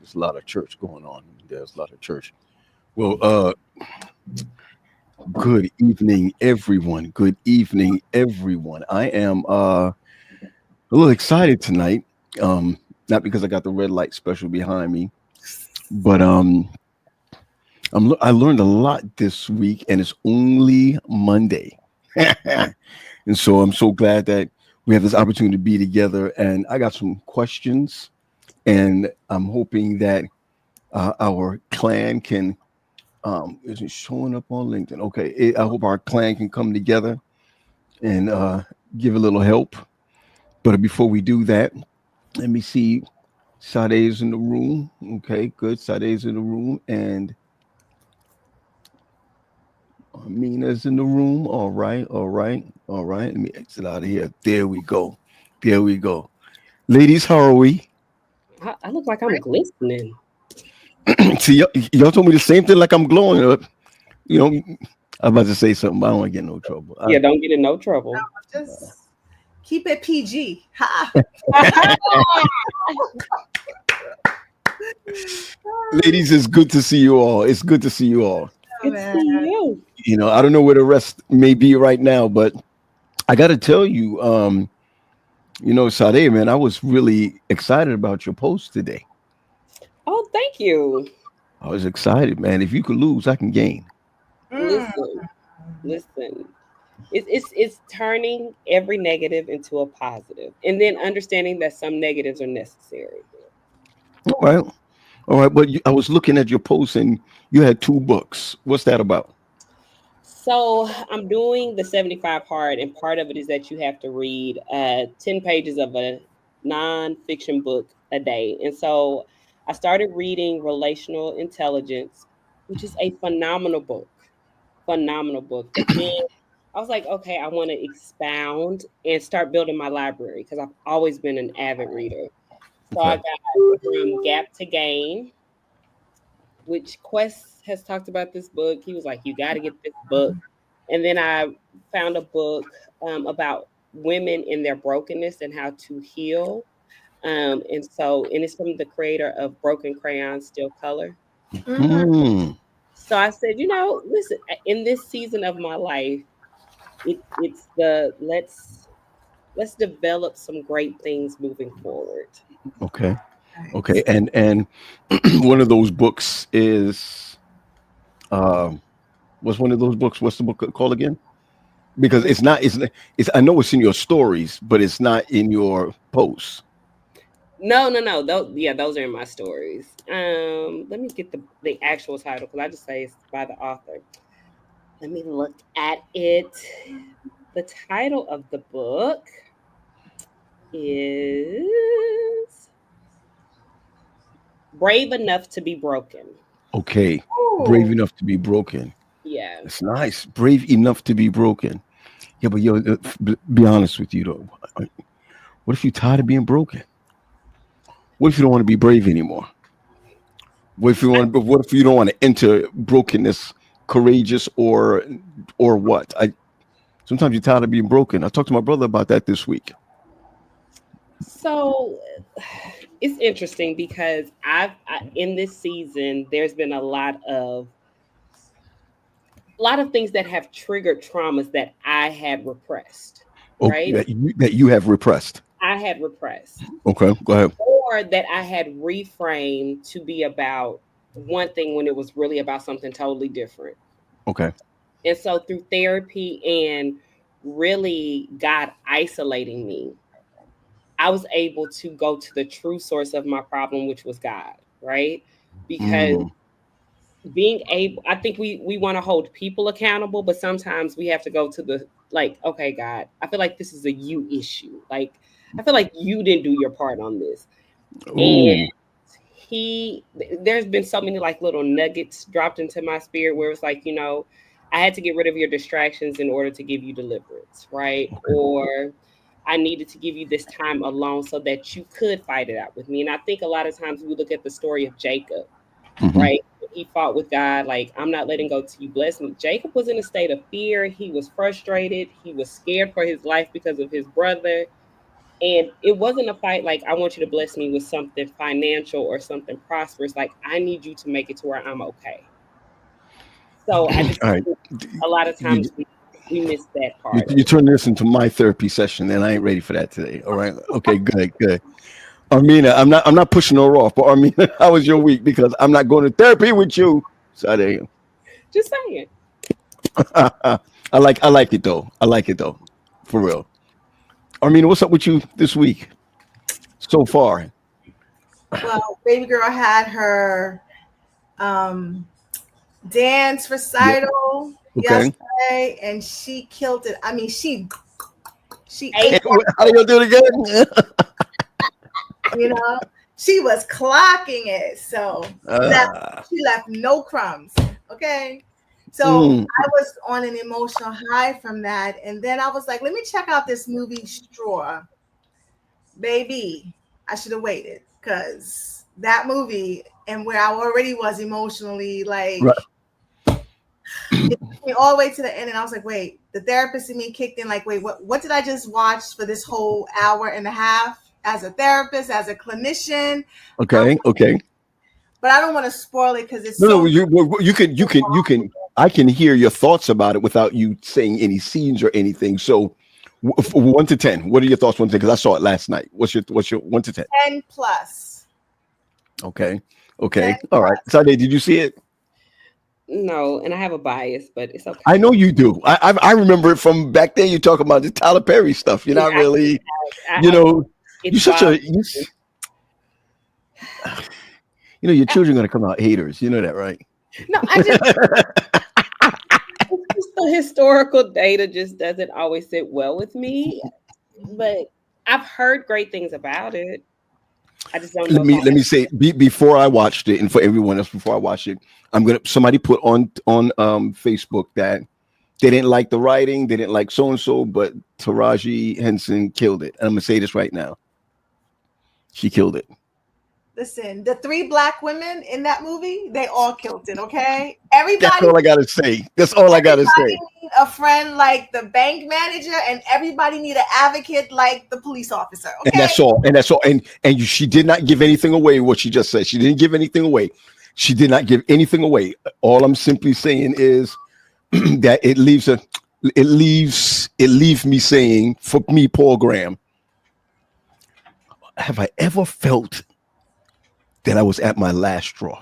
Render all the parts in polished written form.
There's a lot of church going on. There's a lot of church. Well, good evening, everyone. Good evening, everyone. I am a little excited tonight. Not because I got the red light special behind me, but I learned a lot this week, and it's only Monday, and so I'm so glad that we have this opportunity to be together. And I got some questions, and I'm hoping that our clan can. Is it showing up on LinkedIn? Okay, I hope our clan can come together and give a little help. But before we do that, let me see. Sade's in the room. Okay, good. Sade's in the room, and Amina's in the room. All right, all right, all right. Let me exit out of here. There we go. There we go. Ladies, how are we? I look like I'm glistening. See, y'all told me the same thing like I'm glowing up. You know, I'm about to say something, but I don't want to get in no trouble. Yeah, don't get in no trouble. Just keep it PG. Ha. Ladies, it's good to see you all. It's good to see you all. Oh, Good to see man. you. You know, I don't know where the rest may be right now, but I got to tell you, Sade, man, I was really excited about your post today. Oh, thank you. I was excited, man. If you could lose, I can gain. Mm. Listen. It's turning every negative into a positive, and then understanding that some negatives are necessary. All right. All right. But I was looking at your post and you had two books. What's that about? So I'm doing the 75 hard, and part of it is that you have to read 10 pages of a nonfiction book a day. And so I started reading Relational Intelligence, which is a phenomenal book. Phenomenal book. But then I was like, okay, I want to expound and start building my library because I've always been an avid reader. So I Okay. got From Gap to Gain, which Quest has talked about this book. He was like, you got to get this book. And then I found a book about women in their brokenness and how to heal. And it's from the creator of Broken Crayon Still Color. Mhm. Hmm. So I said, listen, in this season of my life, it's the let's develop some great things moving forward. Okay. Okay. Nice. And one of those books is um what's one of those books? What's the book called again? Because it's I know it's in your stories, but it's not in your posts. No. Those are in my stories. Let me get the actual title because I just say it's by the author. Let me look at it. The title of the book is Brave Enough to Be Broken. Okay. Brave Ooh. enough to be broken. Yeah. It's nice. Brave enough to be broken. Yeah, but be honest with you though. What if you're tired of being broken? What if you don't want to be brave anymore? What if you don't want to enter brokenness courageous or what? I Sometimes you're tired of being broken. I talked to my brother about that this week. So it's interesting because in this season there's been a lot of things that have triggered traumas that I had repressed, Oh, right? that you have repressed. I had repressed, Okay, go ahead. or that I had reframed to be about one thing when it was really about something totally different. Okay. And so through therapy and really God isolating me, I was able to go to the true source of my problem, which was God, right? Because Mm, being able, I think we want to hold people accountable, but sometimes we have to go to the, like, okay, God, I feel like this is a you issue. Like, I feel like you didn't do your part on this. And ooh. there's been so many like little nuggets dropped into my spirit where it's like, I had to get rid of your distractions in order to give you deliverance, right? Okay. Or I needed to give you this time alone so that you could fight it out with me. And I think a lot of times we look at the story of Jacob, Hmm. right? He fought with God, like, I'm not letting go till you bless me. Jacob was in a state of fear. He was frustrated. He was scared for his life because of his brother. And it wasn't a fight like, I want you to bless me with something financial or something prosperous. Like, I need you to make it to where I'm okay. So I just All right. think a lot of You, times we miss that you part of you it. turn this into my therapy session, and I ain't ready for that today. All right. Okay. Good. Good. Armina, I'm not pushing her off, but Armina, how was your week? Because I'm not going to therapy with you. So there you Just saying. go. I like it though. I like it though. For real. Armina, what's up with you this week so far? Well, baby girl had her um dance Yeah. recital Okay. yesterday, and she killed it. I mean, she Hey, ate that. How you gonna do it again? You know, she was clocking it. So uh, she left no crumbs. Okay. So Mm. I was on an emotional high from that. And then I was like, let me check out this movie Straw. Baby, I should have waited because that movie and where I already was emotionally, like, Right. it took me all the way to the end. And I was like, wait, the therapist in me kicked in, like, wait, what did I just watch for this whole hour and a half as a therapist, as a clinician? Okay. Okay. But I don't want to spoil it because it's No, no, so you can. I can hear your thoughts about it without you saying any scenes or anything. So, 1 to 10, what are your thoughts? 1 to 10, because I saw it last night. What's your 1 to 10? 10 plus. Okay, 10 okay, all right. Sunday, did you see it? No, and I have a bias, but it's okay. I know you do. I remember it from back then. You talking about the Tyler Perry stuff. You're not Yeah, really, I, you I, know, it's you're such wild. a, your children are gonna come out haters. You know that, right? No, it's just the historical data just doesn't always sit well with me. But I've heard great things about it. I just don't know let if me I let me say before I watched it, and for everyone else before I watched it, somebody put on Facebook that they didn't like the writing, they didn't like so and so, but Taraji Henson killed it. And I'm gonna say this right now, she killed it. Listen, the 3 Black women in that movie, they all killed it, okay? That's Everybody all I gotta say. That's all I gotta say. need a friend like the bank manager, and everybody need an advocate like the police officer, And okay? that's all. And that's all. And she did not give anything away. What she just said, she didn't give anything away. She did not give anything away. All I'm simply saying is that it leaves me saying, for me, Paul Graham, have I ever felt that I was at my last straw?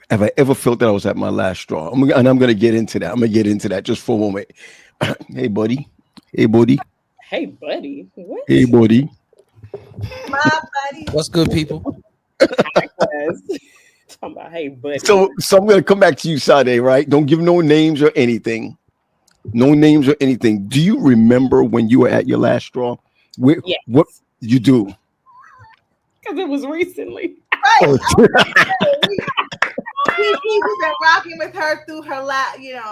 Have I ever felt that I was at my last straw? I'm going to get into that. I'm going to get into that just for a moment. Hey, buddy. Hey, buddy. Hey, buddy, what? Hey, buddy. My buddy. What's good, people? High class. Talking about hey, buddy. So I'm going to come back to you, Sade, right? Don't give no names or anything. No names or anything. Do you remember when you were at your last straw? Yes. What you do? Because it was recently. Right. Oh, We've been rocking with her through her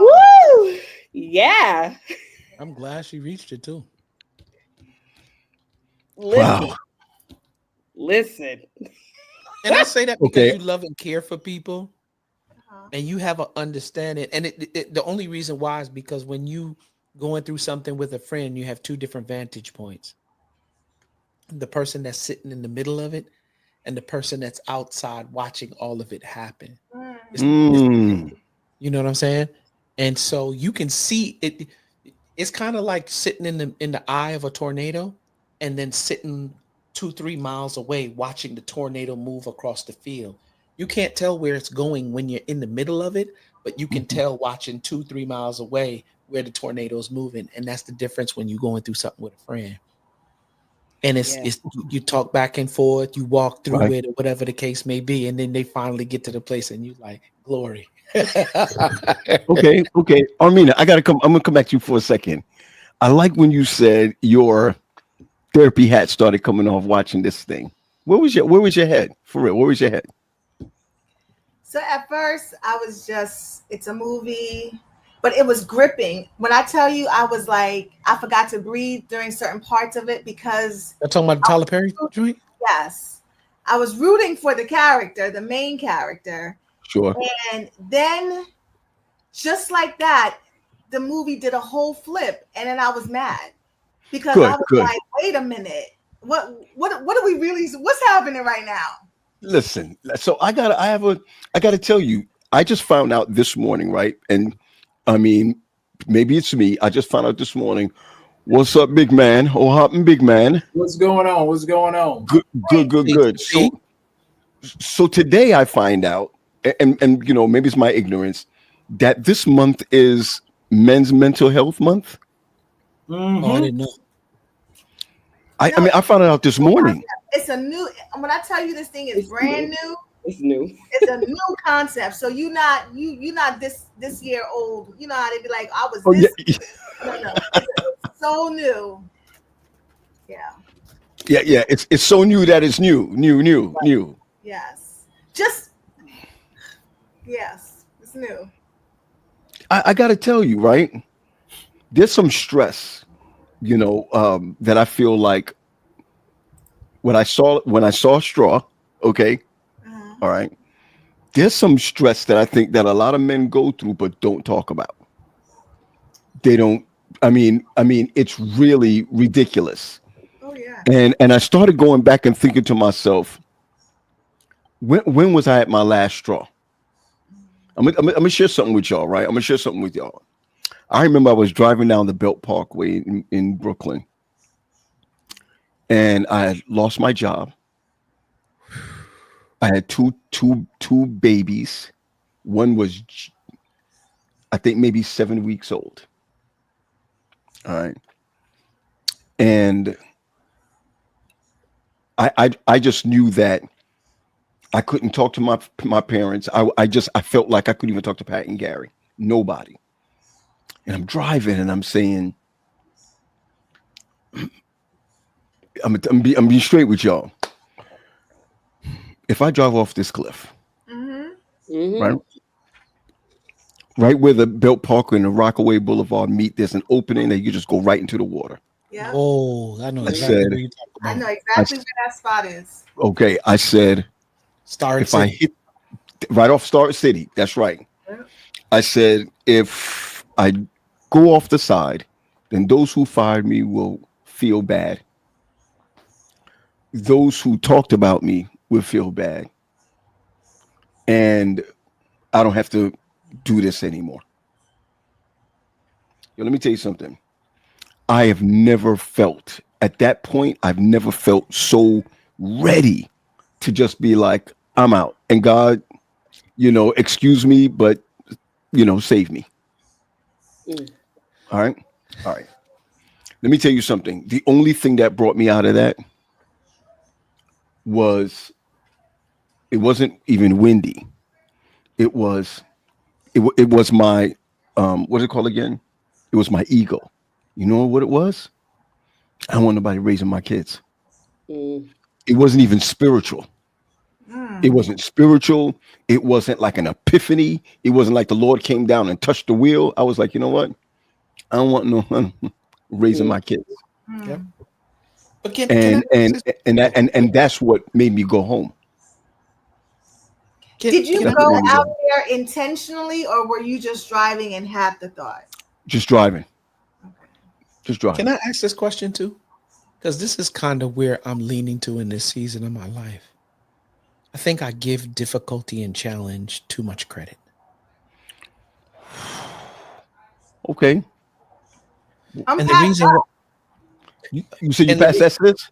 Woo! Yeah. I'm glad she reached it too. Listen. wow. Listen. And I say that because Okay. you love and care for people, and you have an understanding. And the only reason why is because when you going through something with a friend, you have 2 different vantage points. The person that's sitting in the middle of it, and the person that's outside watching all of it happen. Mm. You know what I'm saying? And so you can see it. It's kind of like sitting in the eye of a tornado, and then sitting 2-3 miles away watching the tornado move across the field. You can't tell where it's going when you're in the middle of it, but you can tell watching 2-3 miles away where the tornado is moving. And that's the difference when you're going through something with a friend. And it's you talk back and forth, you walk through Right. it, or whatever the case may be, and then they finally get to the place, and you like glory. Okay. Armina, I'm gonna come back to you for a second. I like when you said your therapy hat started coming off watching this thing. Where was your head? For real, where was your head? So at first I was just, it's a movie, but it was gripping. When I tell you, I was like, I forgot to breathe during certain parts of it because I'm talking about the Tyler Perry joint. yes, I was rooting for the character, the main character. Sure. And then just like that, the movie did a whole flip, and then I was mad because I was like, wait a minute, what are we really, what's happening right now? Listen, so I gotta tell you, I just found out this morning, right? And I mean, maybe it's me. I just found out this morning. What's up, big man? Oh, hopping big man. What's going on? What's going on? Good. So today I find out, and you know, maybe it's my ignorance, that this month is Men's Mental Health Month. Mm-hmm. Oh, I didn't know. I mean, I found it out this morning. It's a new, when I tell you this thing is brand new, It's new. it's a new concept. So you not this year old. You know how they be like, I was Oh, this. yeah. No. It's so new. Yeah. Yeah. It's so new that it's new. Yes. Yes. What's new? I got to tell you, right? There's some stress, that I feel like when I saw straw. Okay, Uh-huh. all right. There's some stress that I think that a lot of men go through but don't talk about. They don't. I mean, it's really ridiculous. Oh yeah. And I started going back and thinking to myself, when was I at my last straw? I'm gonna share something with y'all, right? I'm gonna share something with y'all. I remember I was driving down the Belt Parkway in Brooklyn, and I had lost my job. I had two babies. One was, I think, maybe 7 weeks old. All right, and I just knew that I couldn't talk to my parents. I felt like I couldn't even talk to Pat and Gary. Nobody. And I'm driving and I'm saying, I'm being straight with y'all. If I drive off this cliff, Mm-hmm. right, Mm-hmm. right where the Belt Parkway and the Rockaway Boulevard meet, there's an opening that you just go right into the water. Yep. Oh, I know I exactly said, what you're talking I know about. exactly where that spot is. okay. I said, Start if I City. hit right off Star City, that's right. Yep. I said, if I go off the side, then those who fired me will feel bad. Those who talked about me will feel bad. And I don't have to do this anymore. Yo, let me tell you something. I have never felt at that point, I've never felt so ready to just be like, I'm out. And God, excuse me, but, save me. Mm. All right. All right. Let me tell you something. The only thing that brought me out of that was it wasn't even windy. It was it was my what's it called again? It was my ego. You know what it was? I don't want nobody raising my kids. Mm. It wasn't even spiritual. It Mm. wasn't spiritual. It wasn't like an epiphany. It wasn't like the Lord came down and touched the wheel. I was like, you know what? I don't want no one raising Mm. my kids. Yep. Mm. But can I And ask and this? and that Oh, and that's what made me go home. Did you can I That's what go made me go out home. there intentionally, or were you just driving and had the thought? Just driving. Okay. Just can driving. I ask this question too? Because this is kind of where I'm leaning to in this season of my life. I think I give difficulty and challenge too much credit. Okay. And the Unpack reason that. why You said you and the passed re- that sentence?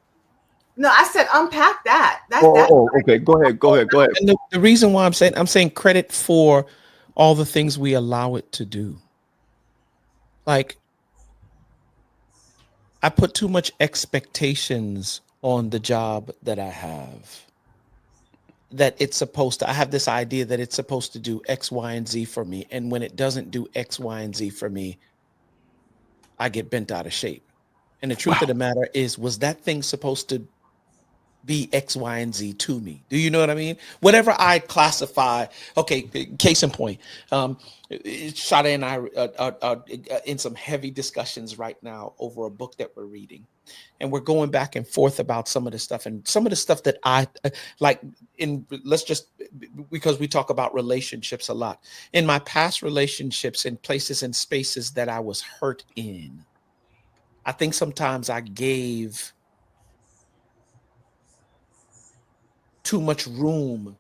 No, I said unpack that. Oh, That's okay. Go ahead. Go ahead. Go ahead. and the reason why I'm saying credit for all the things we allow it to do. Like I put too much expectations on the job that I have. That it's supposed to, I have this idea that it's supposed to do X, Y, and Z for me. And when it doesn't do X, Y, and Z for me, I get bent out of shape. And the truth of Wow. the matter is, was that thing supposed to be X, Y, and Z to me? Do you know what I mean? Whatever I classify, okay, case in point, Shada and I are in some heavy discussions right now over a book that we're reading. And we're going back and forth about some of the stuff and some of the stuff that I like let's just, because we talk about relationships a lot. In my past relationships, in places and spaces that I was hurt in, I think sometimes I gave too much room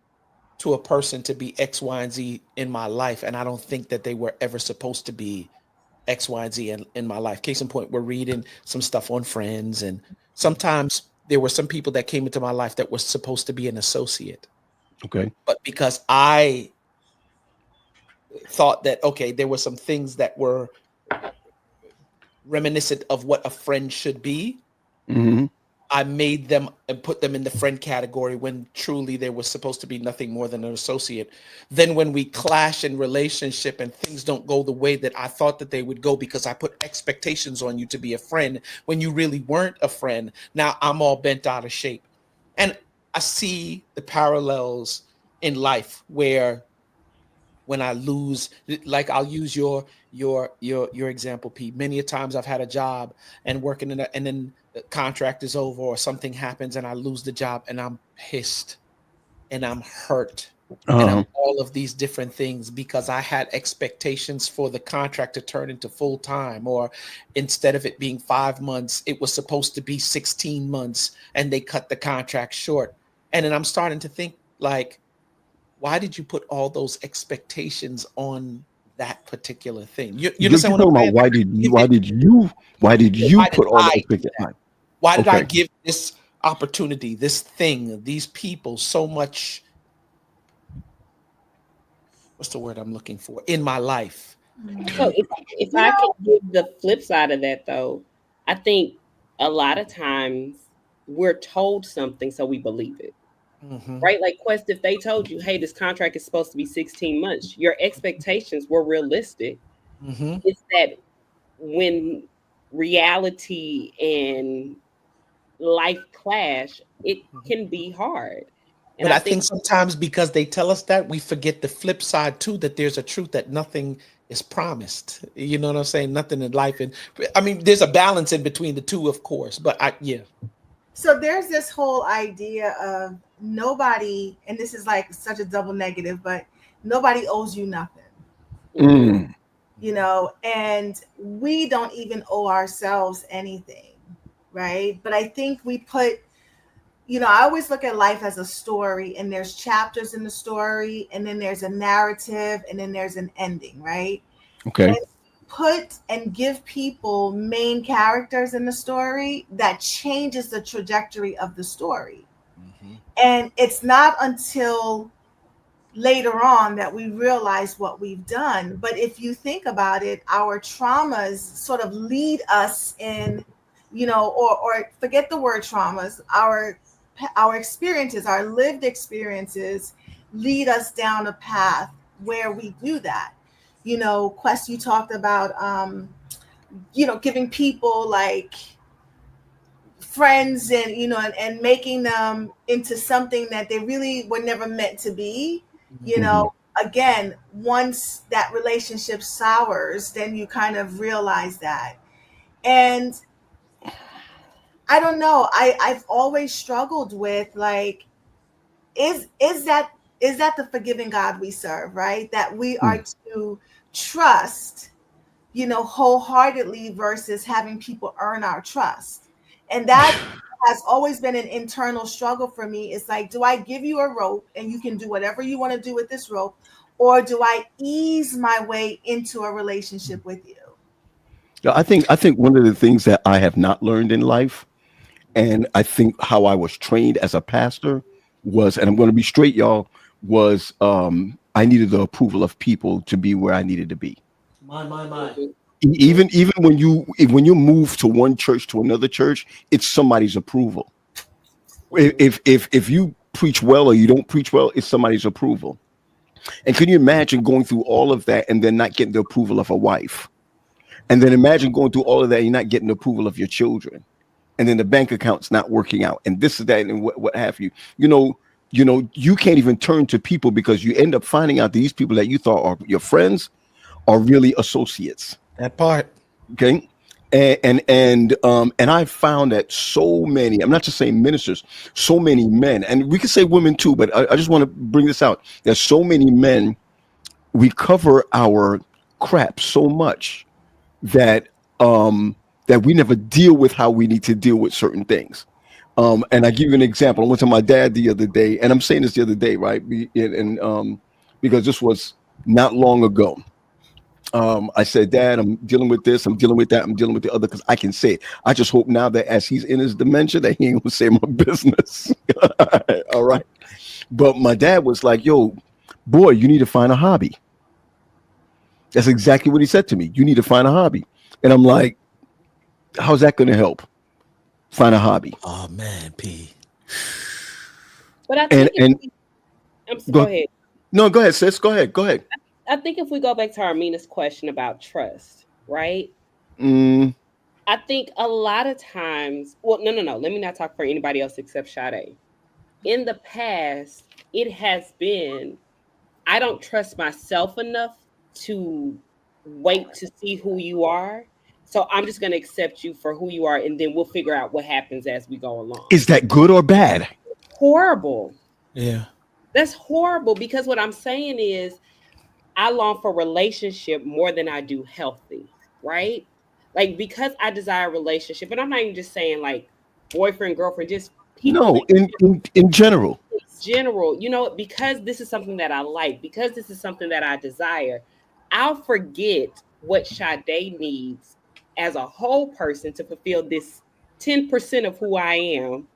to a person to be X, Y, and Z in my life. And I don't think that they were ever supposed to be X, Y, and Z in my life. Case in point, we're reading some stuff on Friends. And sometimes there were some people that came into my life that was supposed to be an associate. Okay. But because I thought that, okay, there were some things that were reminiscent of what a friend should be, Hmm. I made them and put them in the friend category when truly they were supposed to be nothing more than an associate. Then when we clash in relationship and things don't go the way that I thought that they would go because I put expectations on you to be a friend when you really weren't a friend, now I'm all bent out of shape. And I see the parallels in life where when I lose, like I'll use your example, Pete. Many a times I've had a job and working in and then the contract is over or something happens and I lose the job and I'm pissed and I'm hurt and I'm all of these different things because I had expectations for the contract to turn into full time, or instead of it being 5 months, it was supposed to be 16 months and they cut the contract short. And then I'm starting to think like, why did you put all those expectations on that particular thing? You You're understand what talking I'm about saying? why did you Why did put all the I do expectations? that? Why did I Okay. give this opportunity, this thing, these people so much? What's the word I'm looking for in my life? So if You I can know, give the flip side of that though, I think a lot of times we're told something so we believe it. Mm-hmm. Right? Like Quest, if they told you, hey, this contract is supposed to be 16 months, your expectations were realistic. Mm-hmm. It's that when reality and life clash, it can be hard. And But I I think think sometimes because they tell us that, we forget the flip side too, that there's a truth that nothing is promised. You know what I'm saying? Nothing in life. And I mean, there's a balance in between the two, of course. But yeah. so there's this whole idea of nobody, and this is like such a double negative, but nobody owes you nothing, mhm, Mm. and we don't even owe ourselves anything, right? But I think we put, I always look at life as a story, and there's chapters in the story, and then there's a narrative, and then there's an ending, right? Okay. Put and give people main characters in the story that changes the trajectory of the story. Mm-hmm. And it's not until later on that we realize what we've done. But if you think about it, our traumas sort of lead us in, or forget the word traumas, our experiences, our lived experiences lead us down a path where we do that. Quest, you talked about giving people like friends, and and making them into something that they really were never meant to be. you Mhm. know Again, once that relationship sours, then you kind of realize that. And I don't know, I've always struggled with, like, is that the forgiving God we serve, right? That we are Mm. to trust, wholeheartedly, versus having people earn our trust. And that has always been an internal struggle for me. It's like, do I give you a rope and you can do whatever you want to do with this rope? Or do I ease my way into a relationship with you? Yeah, I think one of the things that I have not learned in life, and I think how I was trained as a pastor was, and I'm going to be straight, y'all, was I needed the approval of people to be where I needed to be. My. mhm, Even when you move to one church to another church, it's somebody's approval. mhm. If you preach well or you don't preach well, it's somebody's approval. And can you imagine going through all of that and then not getting the approval of a wife? And then imagine going through all of that and you're not getting the approval of your children. And then the bank account's not working out, and this is that, and what have you. You can't even turn to people because you end up finding out these people that you thought are your friends are really associates. That part. Okay. And I found that so many, I'm not just saying ministers, so many men, and we could say women too, but I just want to bring this out. There's so many men, we cover our crap so much that that we never deal with how we need to deal with certain things. And I give you an example. I went to my dad the other day, and I'm saying this the other day, right? Because this was not long ago. I said, Dad, I'm dealing with this, I'm dealing with that, I'm dealing with the other, because I can say it. I just hope now that as he's in his dementia, that he ain't gonna say my business. All right. But my dad was like, yo, boy, you need to find a hobby. That's exactly what he said to me. You need to find a hobby. And I'm like, how's that gonna help? Find a hobby. Oh man, P. But I And think if and we, go go ahead. no, go ahead, sis. Go ahead. Go ahead. I think if we go back to Armina's question about trust, right? Mm, I think a lot of times, well, no, no, no. Let me not talk for anybody else except Sade. In the past, it has been I don't trust myself enough to wait to see who you are. So I'm just going to accept you for who you are, and then we'll figure out what happens as we go along. Is that good or bad? Horrible. Yeah. That's horrible, because what I'm saying is I long for relationship more than I do healthy, right? Like, because I desire a relationship, and I'm not even just saying like boyfriend, girlfriend, just people No, in general. in general, because this is something that I like, because this is something that I desire, I'll forget what Sade needs as a whole person to fulfill this 10% of who I am.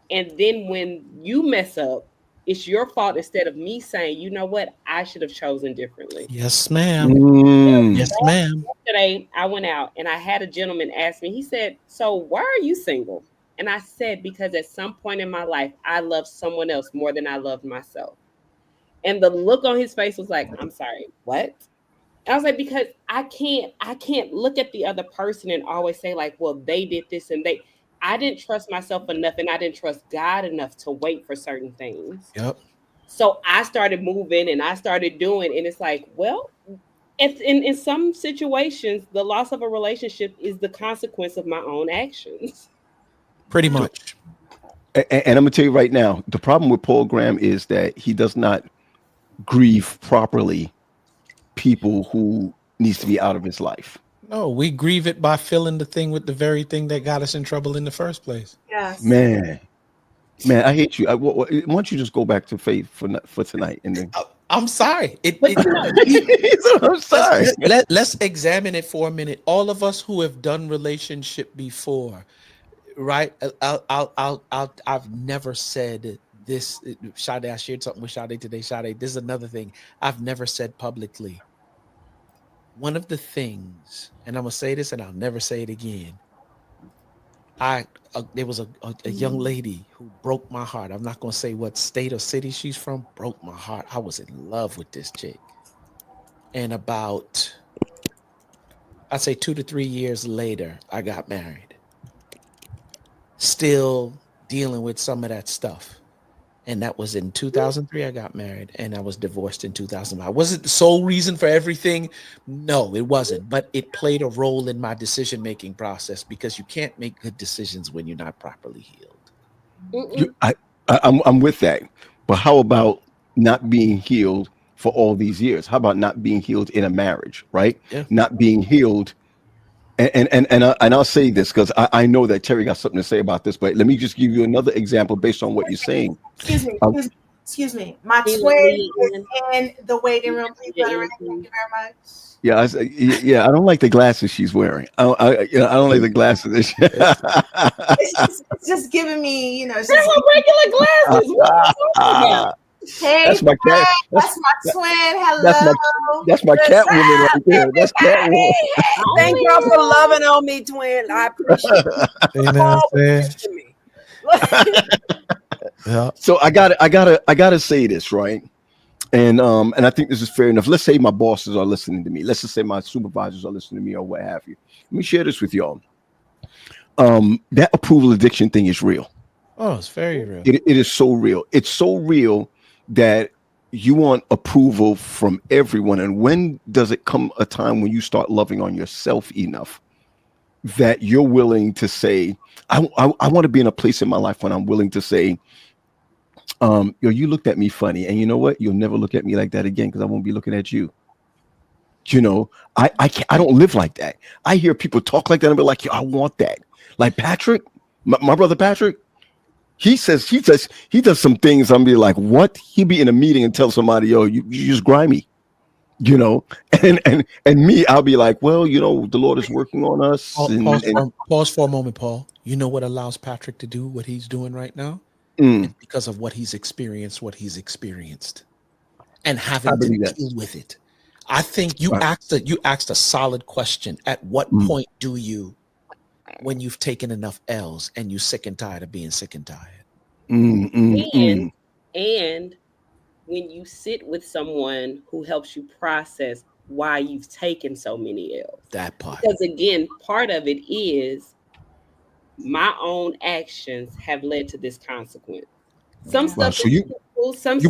And then when you mess up, it's your fault, instead of me saying, you know what, I should have chosen differently. Yes, ma'am. Mm. Yes, ma'am. Yesterday, I went out and I had a gentleman ask me, he said, so why are you single? And I said, because at some point in my life, I loved someone else more than I loved myself. And the look on his face was like, I'm sorry, what? And I was like, because I can't look at the other person and always say like, well, they did this and I didn't trust myself enough, and I didn't trust God enough to wait for certain things. Yep. So I started moving and I started doing, and it's like, well, if in some situations, the loss of a relationship is the consequence of my own actions. Pretty much. And I'm gonna tell you right now, the problem with Paul Graham is that he does not grieve properly people who needs to be out of his life. No, we grieve it by filling the thing with the very thing that got us in trouble in the first place. Yes. Man, I hate you. Why don't you just go back to faith for tonight and then? I'm sorry. I'm sorry. Let's examine it for a minute. All of us who have done relationship before, right? I've never said this. Sade, I shared something with Sade today. Sade, this is another thing I've never said publicly. One of the things, and I'm gonna say this, and I'll never say it again. There was a young lady who broke my heart. I'm not gonna say what state or city she's from. Broke my heart. I was in love with this chick, and about, I'd say 2 to 3 years later, I got married. Still dealing with some of that stuff. And that was in 2003. I got married, and I was divorced in 2005. Was it the sole reason for everything? No, it wasn't. But it played a role in my decision-making process, because you can't make good decisions when you're not properly healed. I'm with that. But how about not being healed for all these years? How about not being healed in a marriage, right? Yeah. Not being healed. And I'll say this because I know that Terry got something to say about this, but let me just give you another example based on what you're saying. Excuse me. My twin is in the waiting room. Please let her in. Thank you very much. Yeah, I don't like the glasses she's wearing. I don't like the glasses. It's just giving me, it's They're just, regular glasses. What are you talking about? hey, That's my cat. that's my twin. Hello. That's my cat woman right there. That's cat woman. Thank y'all for loving on me, twin. I appreciate it. You know what I'm saying? Yeah. So I gotta say this, right? And I think this is fair enough. Let's say my bosses are listening to me. Let's just say my supervisors are listening to me or what have you. Let me share this with y'all. That approval addiction thing is real. Oh, it's very real. It is so real. It's so real that you want approval from everyone. And when does it come a time when you start loving on yourself enough that you're willing to say, I want to be in a place in my life when I'm willing to say, you looked at me funny, and you know what? You'll never look at me like that again, because I won't be looking at you. I don't live like that. I hear people talk like that and be like, I want that. Like Patrick, my brother Patrick, he does some things. I'm be like, what? He be in a meeting and tell somebody, yo, you just grimy, and me, I'll be like, well, the Lord is working on us. Pause for a moment, Paul. You know what allows Patrick to do what he's doing right now? It's because of what he's experienced, and having to deal with it. I think you asked a solid question. At what point do you, when you've taken enough L's and you're sick and tired of being sick and tired? And when you sit with someone who helps you process why you've taken so many L's. That part. Because again, part of it is my own actions have led to this consequence. Some stuff. So you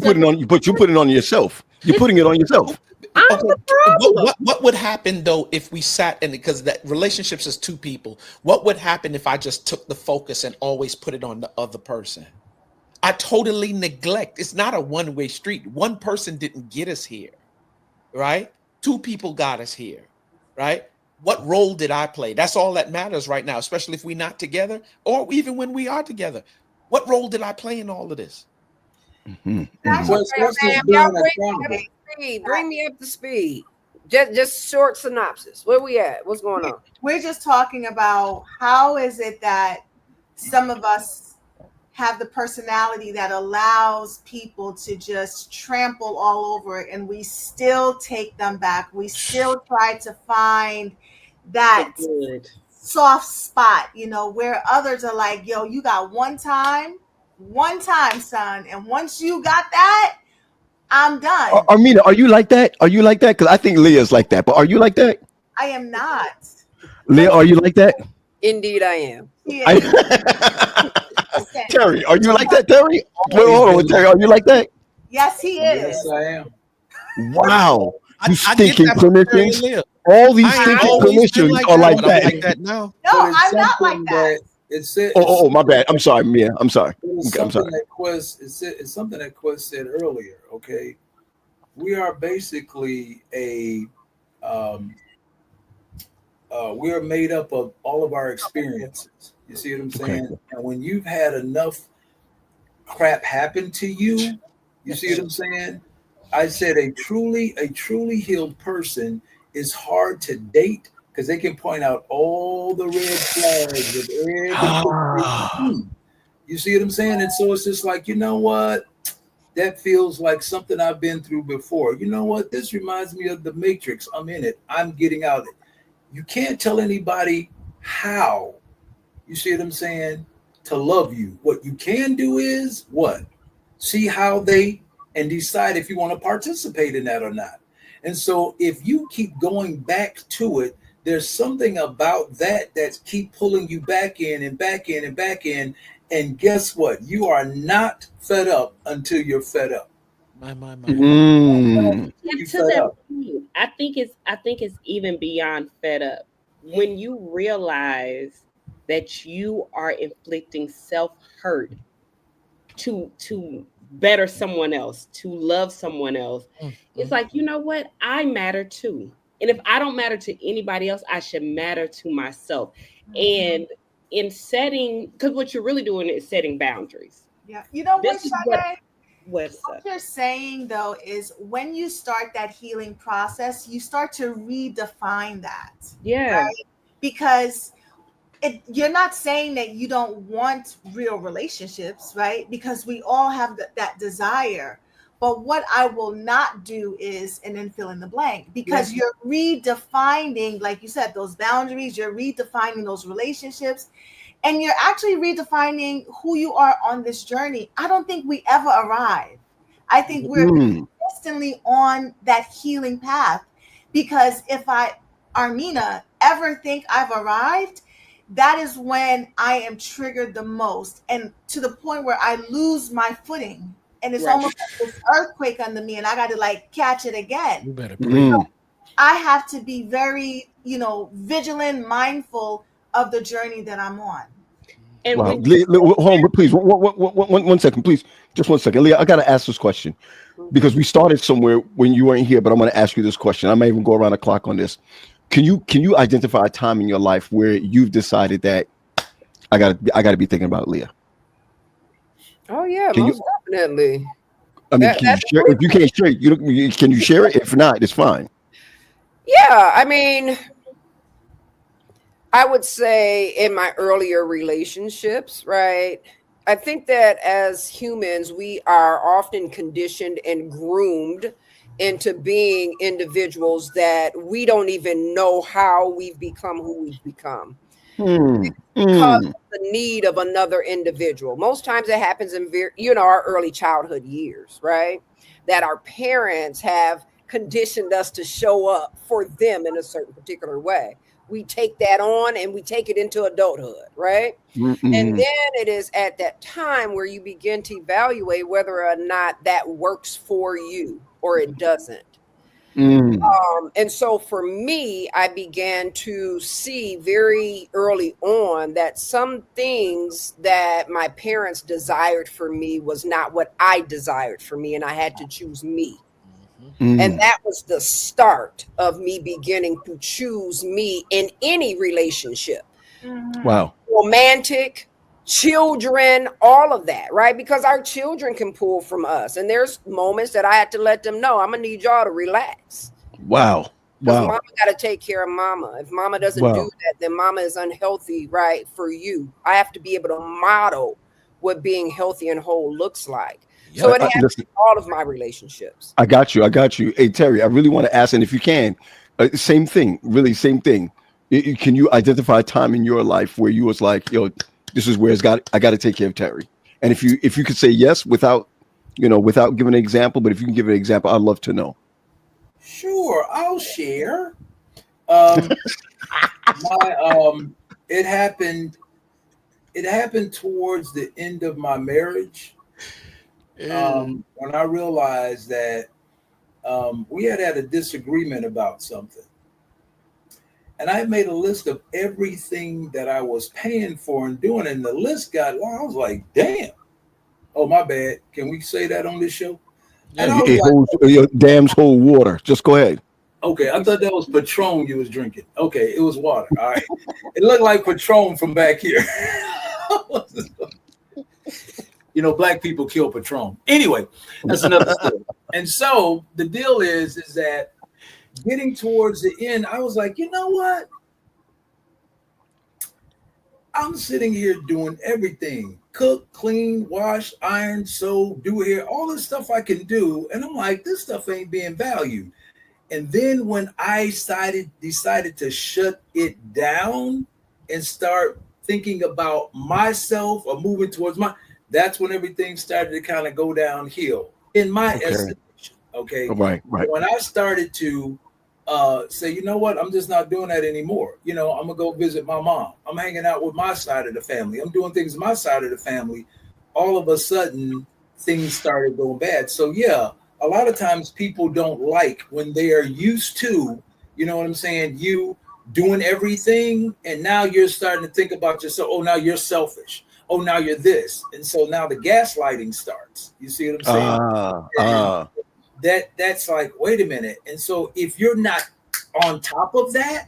put it on yourself. You're putting it on yourself. I'm the problem. What would happen though if we sat in it? Because that relationships is two people. What would happen if I just took the focus and always put it on the other person? I totally neglect. It's not a one-way street. One person didn't get us here, right? Two people got us here, right? What role did I play? That's all that matters right now, especially if we're not together or even when we are together. What role did I play in all of this? Mm-hmm. What's this Y'all being bring me up accountable? to speed. Bring me up to speed. Just short synopsis. Where we at? What's going on? We're just talking about how is it that some of us have the personality that allows people to just trample all over it, and we still take them back. We still try to find that Good. soft spot, where others are like, yo, you got one time, son. And once you got that, I'm done. Armina, are you like that? Are you like that? Because I think Leah's like that. But are you like that? I am not. Leah, are you like that? Indeed, I am. Yeah. Terry, are you like that, Terry? Wait, hold on, Terry, are you like that? Yes, he is. Yes, I am. Wow. You I get stinking that from Terry and permissions. Leah. All these I ain't stinking always been permissions like are that, like but I'm that. like that now. No, But it's I'm not like something that. Oh, my bad. I'm sorry, Mia. I'm sorry. It's Okay, I'm something sorry. that it's something that Quest said earlier. Okay, we are basically we are made up of all of our experiences. You see what I'm saying? Okay. And when you've had enough crap happen to you, you see what I'm saying? I said a truly healed person is hard to date because they can point out all the red flags of everything. You see what I'm saying? And so it's just like, you know what? That feels like something I've been through before. You know what? This reminds me of the Matrix. I'm in it. I'm getting out of it. You can't tell anybody how, you see what I'm saying, to love you. What you can do is what? See how they, and decide if you want to participate in that or not. And so if you keep going back to it, there's something about that keep pulling you back in and back in and back in. And guess what? You are not fed up until you're fed up. My. Mm. You And to fed that up. point, I think it's even beyond fed up. When you realize that you are inflicting self-hurt to better someone else, to love someone else, it's like, you know what? I matter too. And if I don't matter to anybody else, I should matter to myself. And in setting, because what you're really doing is setting boundaries. Yeah. You know what, This is what Sade? what's What you're saying though is when you start that healing process, you start to redefine that. yeah. Right? Because you're not saying that you don't want real relationships, right? Because we all have that desire. But what I will not do is, and then fill in the blank, because you're redefining, like you said, those boundaries, you're redefining those relationships, and you're actually redefining who you are on this journey. I don't think we ever arrive. I think we're constantly on that healing path, because if Armina, ever think I've arrived, that is when I am triggered the most, and to the point where I lose my footing, and it's almost like this earthquake under me, and I got to like catch it again. You better breathe. I have to be very, vigilant, mindful of the journey that I'm on. And Wow. when Hold on, please. One second, please. Just 1 second. Leah, I got to ask this question because we started somewhere when you weren't here, but I'm going to ask you this question. I may even go around the clock on this. Can you identify a time in your life where you've decided that I got to be thinking about Leah? Oh yeah, Can most definitely. I mean, can you share? If you can't share, can you share it? If not, it's fine. Yeah, I mean, I would say in my earlier relationships, right? I think that as humans, we are often conditioned and groomed into being individuals that we don't even know how we've become who we've become because of the need of another individual. Most times it happens in our early childhood years, right? That our parents have conditioned us to show up for them in a certain particular way. We take that on and we take it into adulthood, right? And then it is at that time where you begin to evaluate whether or not that works for you. or it doesn't. Mm. And so for me, I began to see very early on that some things that my parents desired for me was not what I desired for me, and I had to choose me. And Mm. that was the start of me beginning to choose me in any relationship, Wow. romantic, children, all of that, right? Because our children can pull from us. And there's moments that I had to let them know I'm going to need y'all to relax. Wow. Because Wow. mama got to take care of mama. If mama doesn't do Wow. that, then mama is unhealthy, right? For you. I have to be able to model what being healthy and whole looks like. So it happened Listen, in all of my relationships. I got you. I got you. Hey, Terry, I really want to ask, and if you can, same thing, really, same thing. Can you identify a time in your life where you was like, yo, this is where I got to take care of Terry? And if you could say yes without, without giving an example, but if you can give an example, I'd love to know. Sure, I'll share. Um, my it happened. It happened towards the end of my marriage. When I realized that we had a disagreement about something, and I made a list of everything that I was paying for and doing, and the list got long. I was like, "Damn! Oh, my bad. Can we say that on this show?" And I was It like, holds your dams hold water. Just go ahead. "Okay, I thought that was Patron you was drinking. Okay, it was water. All right, it looked like Patron from back here." Black people kill Patron. Anyway, that's another story. And so the deal is that getting towards the end, I was like, you know what? I'm sitting here doing everything: cook, clean, wash, iron, sew, do hair, all this stuff I can do. And I'm like, this stuff ain't being valued. And then when I decided to shut it down and start thinking about myself or moving towards that's when everything started to kind of go downhill in my estimation. Okay. Right. When I started to say, you know what, I'm just not doing that anymore. I'm gonna go visit my mom. I'm hanging out with my side of the family. I'm doing things my side of the family. All of a sudden, things started going bad. So yeah, a lot of times people don't like when they are used to, you know what I'm saying, you doing everything, and now you're starting to think about yourself. Oh, now you're selfish. Oh, now you're this. And so now the gaslighting starts. You see what I'm saying? That's like, wait a minute. And so if you're not on top of that,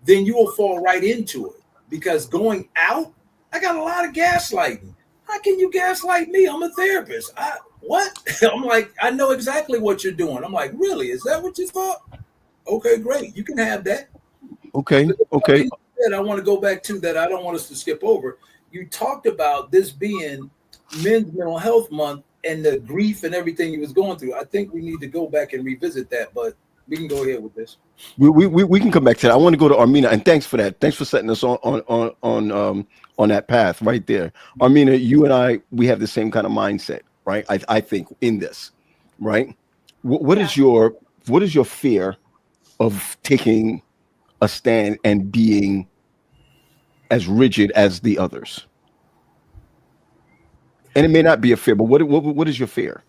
then you will fall right into it. Because going out, I got a lot of gaslighting. How can you gaslight me? I'm a therapist. What? I'm like, I know exactly what you're doing. I'm like, really? Is that what you thought? Okay, great. You can have that. Okay. I want to go back to that. I don't want us to skip over. You talked about this being Men's Mental Health Month and the grief and everything he was going through. I think we need to go back and revisit that, but we can go ahead with this. We can come back to that. I want to go to Armina, and thanks for that. Thanks for setting us on that path right there. Armina, you and I, we have the same kind of mindset, right? I think in this, right? What is your fear of taking a stand and being as rigid as the others? And it may not be a fear, but what is your fear?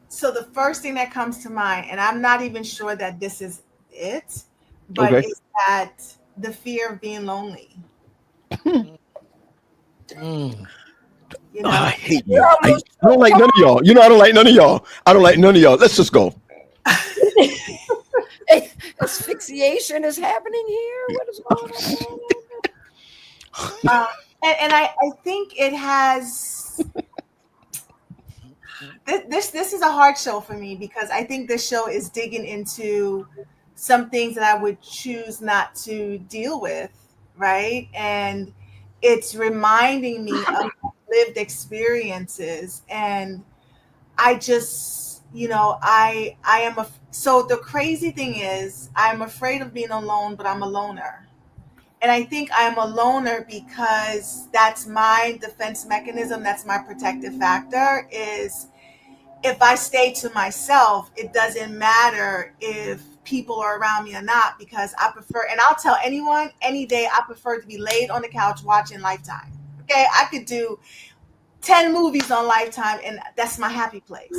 So the first thing that comes to mind, and I'm not even sure that this is it, but Okay. is that the fear of being lonely. I hate you. I don't like none of y'all. I don't like none of y'all. I don't like none of y'all. Let's just go. Asphyxiation is happening here. What is going on? And I think it has. This is a hard show for me because I think this show is digging into some things that I would choose not to deal with, right? And it's reminding me of lived experiences, and I just, I am so the crazy thing is I'm afraid of being alone, but I'm a loner. And I think I'm a loner because that's my defense mechanism. That's my protective factor is if I stay to myself, it doesn't matter if people are around me or not, because I prefer, and I'll tell anyone any day, I prefer to be laid on the couch watching Lifetime. Okay. I could do 10 movies on Lifetime, and that's my happy place.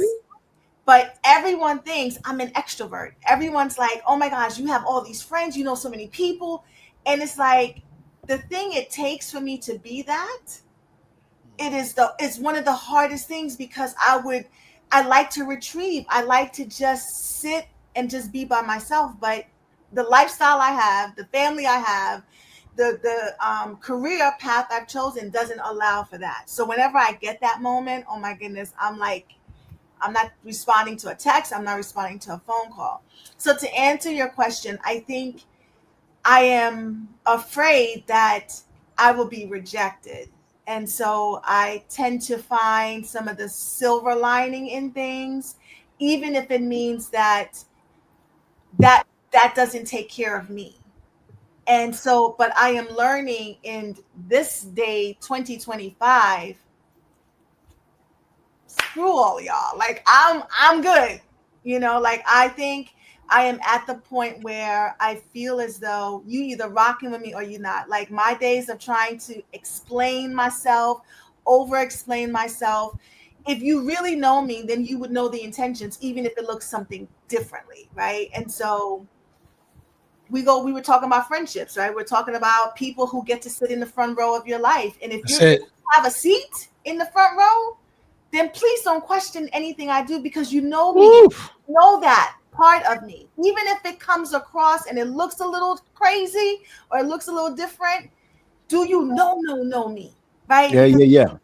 But everyone thinks I'm an extrovert. Everyone's like, oh my gosh, you have all these friends, you know so many people. And it's like, the thing it takes for me to be that, it's one of the hardest things, because I like to retrieve. I like to just sit and just be by myself. But the lifestyle I have, the family I have, the career path I've chosen doesn't allow for that. So whenever I get that moment, oh my goodness, I'm like, I'm not responding to a text. I'm not responding to a phone call. So to answer your question, I think I am afraid that I will be rejected. And so I tend to find some of the silver lining in things, even if it means that doesn't take care of me. And so, but I am learning in this day, 2025, screw all y'all. Like I'm good. You know, like I think I am at the point where I feel as though you either rocking with me or you're not. Like my days of trying to explain myself, over explain myself. If you really know me, then you would know the intentions, even if it looks something differently, right? And so we were talking about friendships, right? We're talking about people who get to sit in the front row of your life. And if you have a seat in the front row, then please don't question anything I do, because you know me, know that part of me. Even if it comes across and it looks a little crazy or it looks a little different, do you know me, right?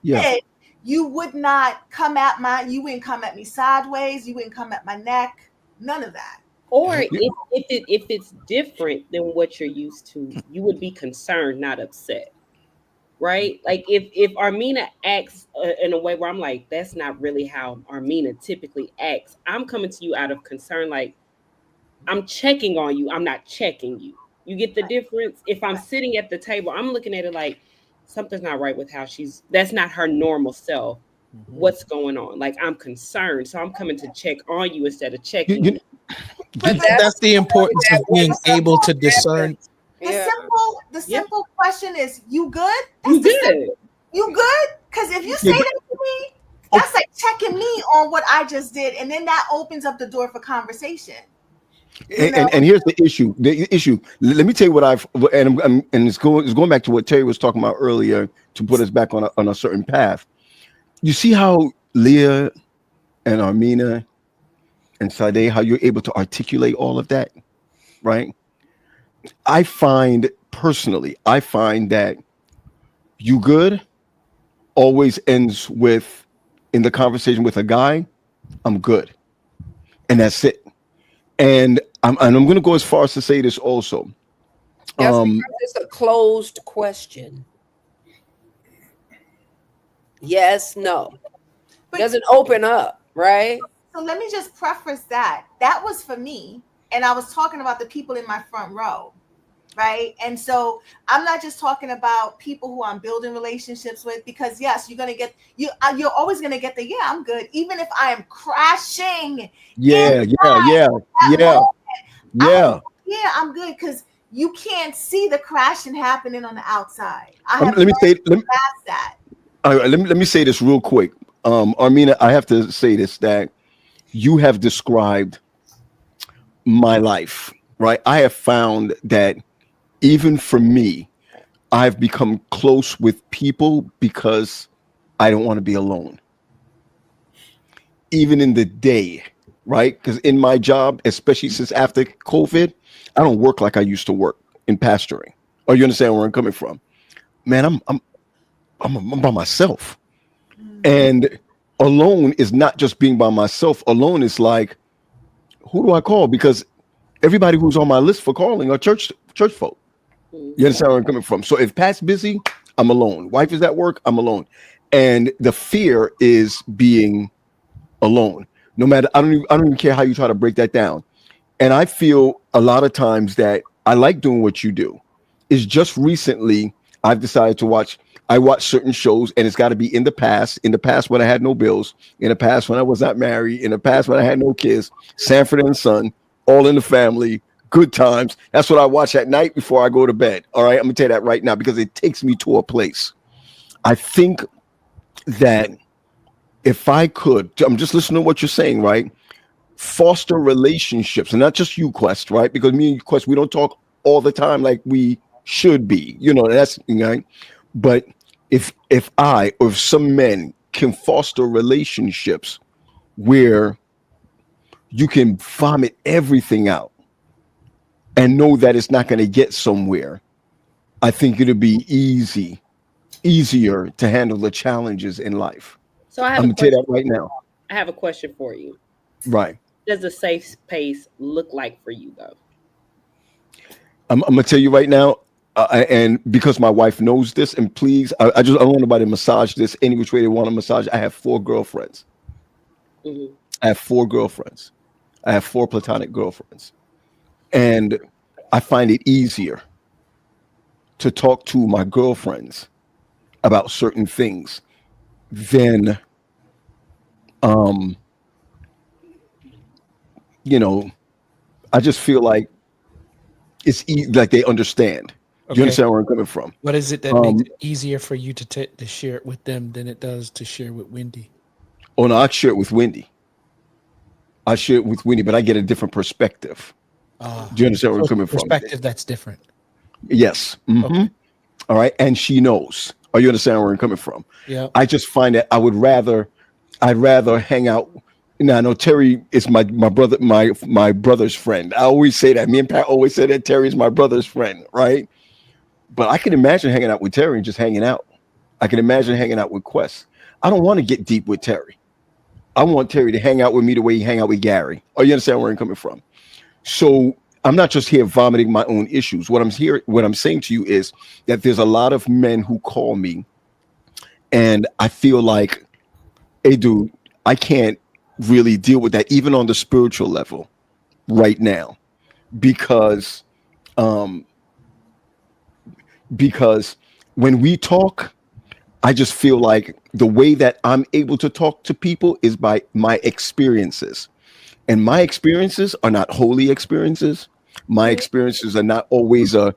Yeah. You would not come at you wouldn't come at me sideways. You wouldn't come at my neck. None of that. Or if it's different than what you're used to, you would be concerned, not upset. Right? Like if Armina acts in a way where I'm like, that's not really how Armina typically acts. I'm coming to you out of concern, like I'm checking on you. I'm not checking you. You get the difference? If I'm sitting at the table, I'm looking at it like something's not right with how that's not her normal self. What's going on? Like I'm concerned. So I'm coming to check on you instead of checking you. But that's the importance of being able to discern. The simple question is, you good? You good? You good? Because if you say that to me, that's like checking me on what I just did, and then that opens up the door for conversation. And here's the issue. Let me tell you what it's going back to what Terry was talking about earlier, to put us back on a certain path. You see how Leah and Armina and Sade, how you're able to articulate all of that, right? I find that you good always ends with, in the conversation with a guy, I'm good. And that's it. And I'm going to go as far as to say this also. It's a closed question. Yes, no. Doesn't open up, right? So let me just preface that. That was for me. And I was talking about the people in my front row, right? And so I'm not just talking about people who I'm building relationships with, because yes, you're always gonna get the I'm good, even if I am crashing. I'm good, because you can't see the crashing happening on the outside. Let me say this real quick, Armina. I have to say this, that you have described my life, right? I have found that even for me, I've become close with people because I don't want to be alone. Even in the day, right? Because in my job, especially since after COVID, I don't work like I used to work in pastoring. Or you understand where I'm coming from? Man, I'm by myself. And alone is not just being by myself. Alone is like, who do I call? Because everybody who's on my list for calling are church folk. You understand where I'm coming from? So if Pat's busy, I'm alone. Wife is at work, I'm alone. And the fear is being alone. No matter, I don't even care how you try to break that down. And I feel a lot of times that I like doing what you do. Is just recently I've decided to watch certain shows, and it's got to be in the past when I had no bills, in the past when I was not married, in the past when I had no kids, Sanford and Son, All in the Family, Good Times. That's what I watch at night before I go to bed. All right, I'm gonna tell you that right now, because it takes me to a place. I think that if I could, I'm just listening to what you're saying, right? Foster relationships, and not just you, Quest, right? Because me and you, Quest, we don't talk all the time like we should be. That's right. But if I or if some men can foster relationships where you can vomit everything out and know that it's not going to get somewhere, I think it'll be easier to handle the challenges in life. So I have I'm gonna tell you that right now. I have a question for you. Right. Does a safe space look like for you though? I'm gonna tell you right now, and because my wife knows this, and please, I don't want nobody to massage this any which way they want to massage. I have 4 girlfriends. Mm-hmm. I have 4 girlfriends. I have 4 platonic girlfriends, and I find it easier to talk to my girlfriends about certain things than, I just feel like it's like they understand. Do you understand where I'm coming from? What is it that makes it easier for you to share it with them than it does to share with Wendy? Oh no, I share it with Wendy. I share it with Wendy, but I get a different perspective. Do you understand where I'm coming from? Perspective that's different. Yes. Mm-hmm. Okay. All right, and she knows. Are you understand where I'm coming from? Yeah. I just find that I'd rather hang out. Now I know Terry is my brother, my brother's friend. I always say that. Me and Pat always say that Terry is my brother's friend, right? But I can imagine hanging out with Terry and just hanging out. I can imagine hanging out with Quest. I don't want to get deep with Terry. I want Terry to hang out with me the way he hang out with Gary. Oh, you understand where I'm coming from? So I'm not just here vomiting my own issues. What I'm saying to you is that there's a lot of men who call me, and I feel like, hey, dude, I can't really deal with that, even on the spiritual level, right now, because when we talk, I just feel like the way that I'm able to talk to people is by my experiences. And my experiences are not holy experiences. My experiences are not always the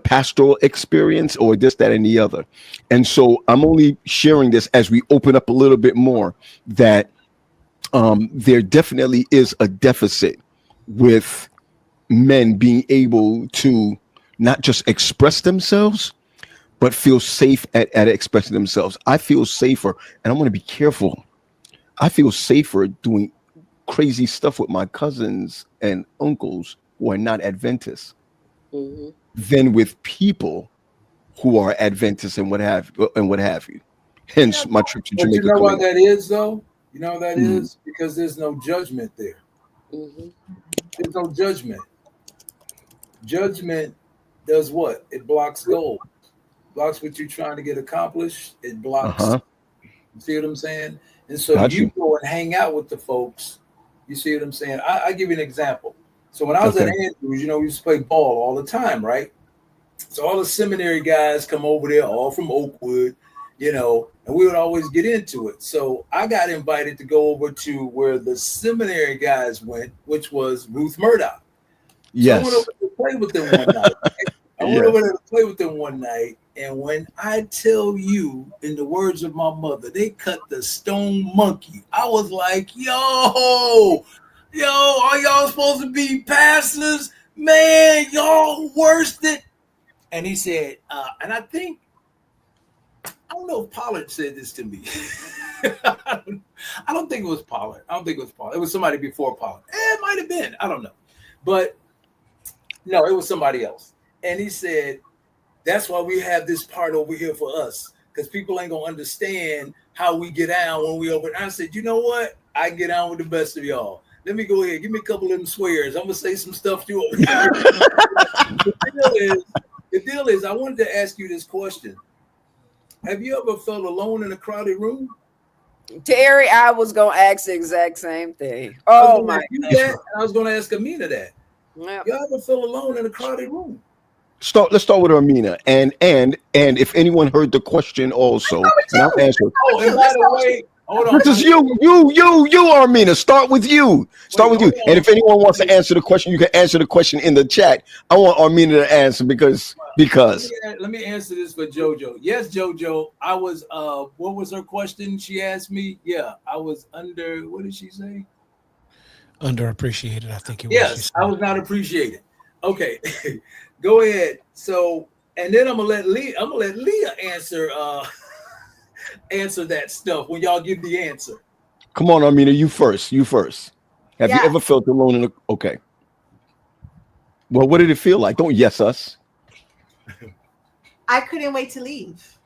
pastoral experience or this, that, and the other. And so I'm only sharing this as we open up a little bit more, that there definitely is a deficit with men being able to not just express themselves, but feel safe at expressing themselves. I feel safer, and I'm going to be careful. I feel safer doing crazy stuff with my cousins and uncles who are not Adventists than with people who are Adventists and what have you. Hence my trip to Jamaica. But you know why that is, though? You know what that is? Because there's no judgment there. There's no judgment. Judgment does what? It blocks goal. Blocks what you're trying to get accomplished. It blocks. You see what I'm saying? And so you go and hang out with the folks. You see what I'm saying? I give you an example. So when I was at Andrews, we used to play ball all the time, right? So all the seminary guys come over there, all from Oakwood, and we would always get into it. So I got invited to go over to where the seminary guys went, which was Ruth Murdoch. Yes. So I went over to play with them one night. Went over there to play with them one night. And when I tell you, in the words of my mother, they cut the stone monkey. I was like, yo, are y'all supposed to be pastors? Man, y'all worst it. And he said, and I don't know if Pollard said this to me. I don't think it was Pollard. It was somebody before Pollard. It might have been. I don't know. But no, it was somebody else. And he said, that's why we have this part over here for us, because people ain't going to understand how we get down when we over. And I said, you know what? I can get down with the best of y'all. Let me go ahead. Give me a couple of them swears. I'm going to say some stuff to you. The deal is, I wanted to ask you this question. Have you ever felt alone in a crowded room? Terry, I was going to ask the exact same thing. Oh, my God. I was going to ask Amina that. Yep. You ever feel alone in a crowded room? Let's start with Armina, and if anyone heard the question also, and I'll answer. Oh, and by the way, hold on. This is you, Armina. Start with you. And if anyone wants to answer the question, you can answer the question in the chat. I want Armina to answer because Because Let me answer this for JoJo. Yes, JoJo. I was. What was her question? She asked me. Yeah, I was under. What did she say? Underappreciated, I think it was. Yes, I was not appreciated. Okay, go ahead. So, and then I'm gonna let Leah answer. Answer that stuff when y'all give the answer. come on, Armina, you first. You first. Have you Yeah. ever felt alone in a okay? Well, what did it feel like? Don't yes us. I couldn't wait to leave.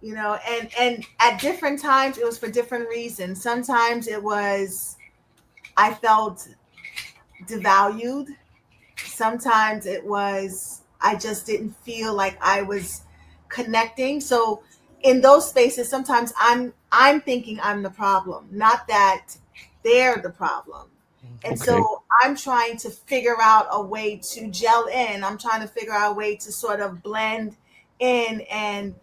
You know, and at different times it was for different reasons. Sometimes it was I felt devalued. Sometimes it was I just didn't feel like I was connecting. So in those spaces, sometimes I'm thinking I'm the problem, not that they're the problem. And Okay. so I'm trying to figure out a way to gel in. I'm trying to figure out a way to sort of blend in. And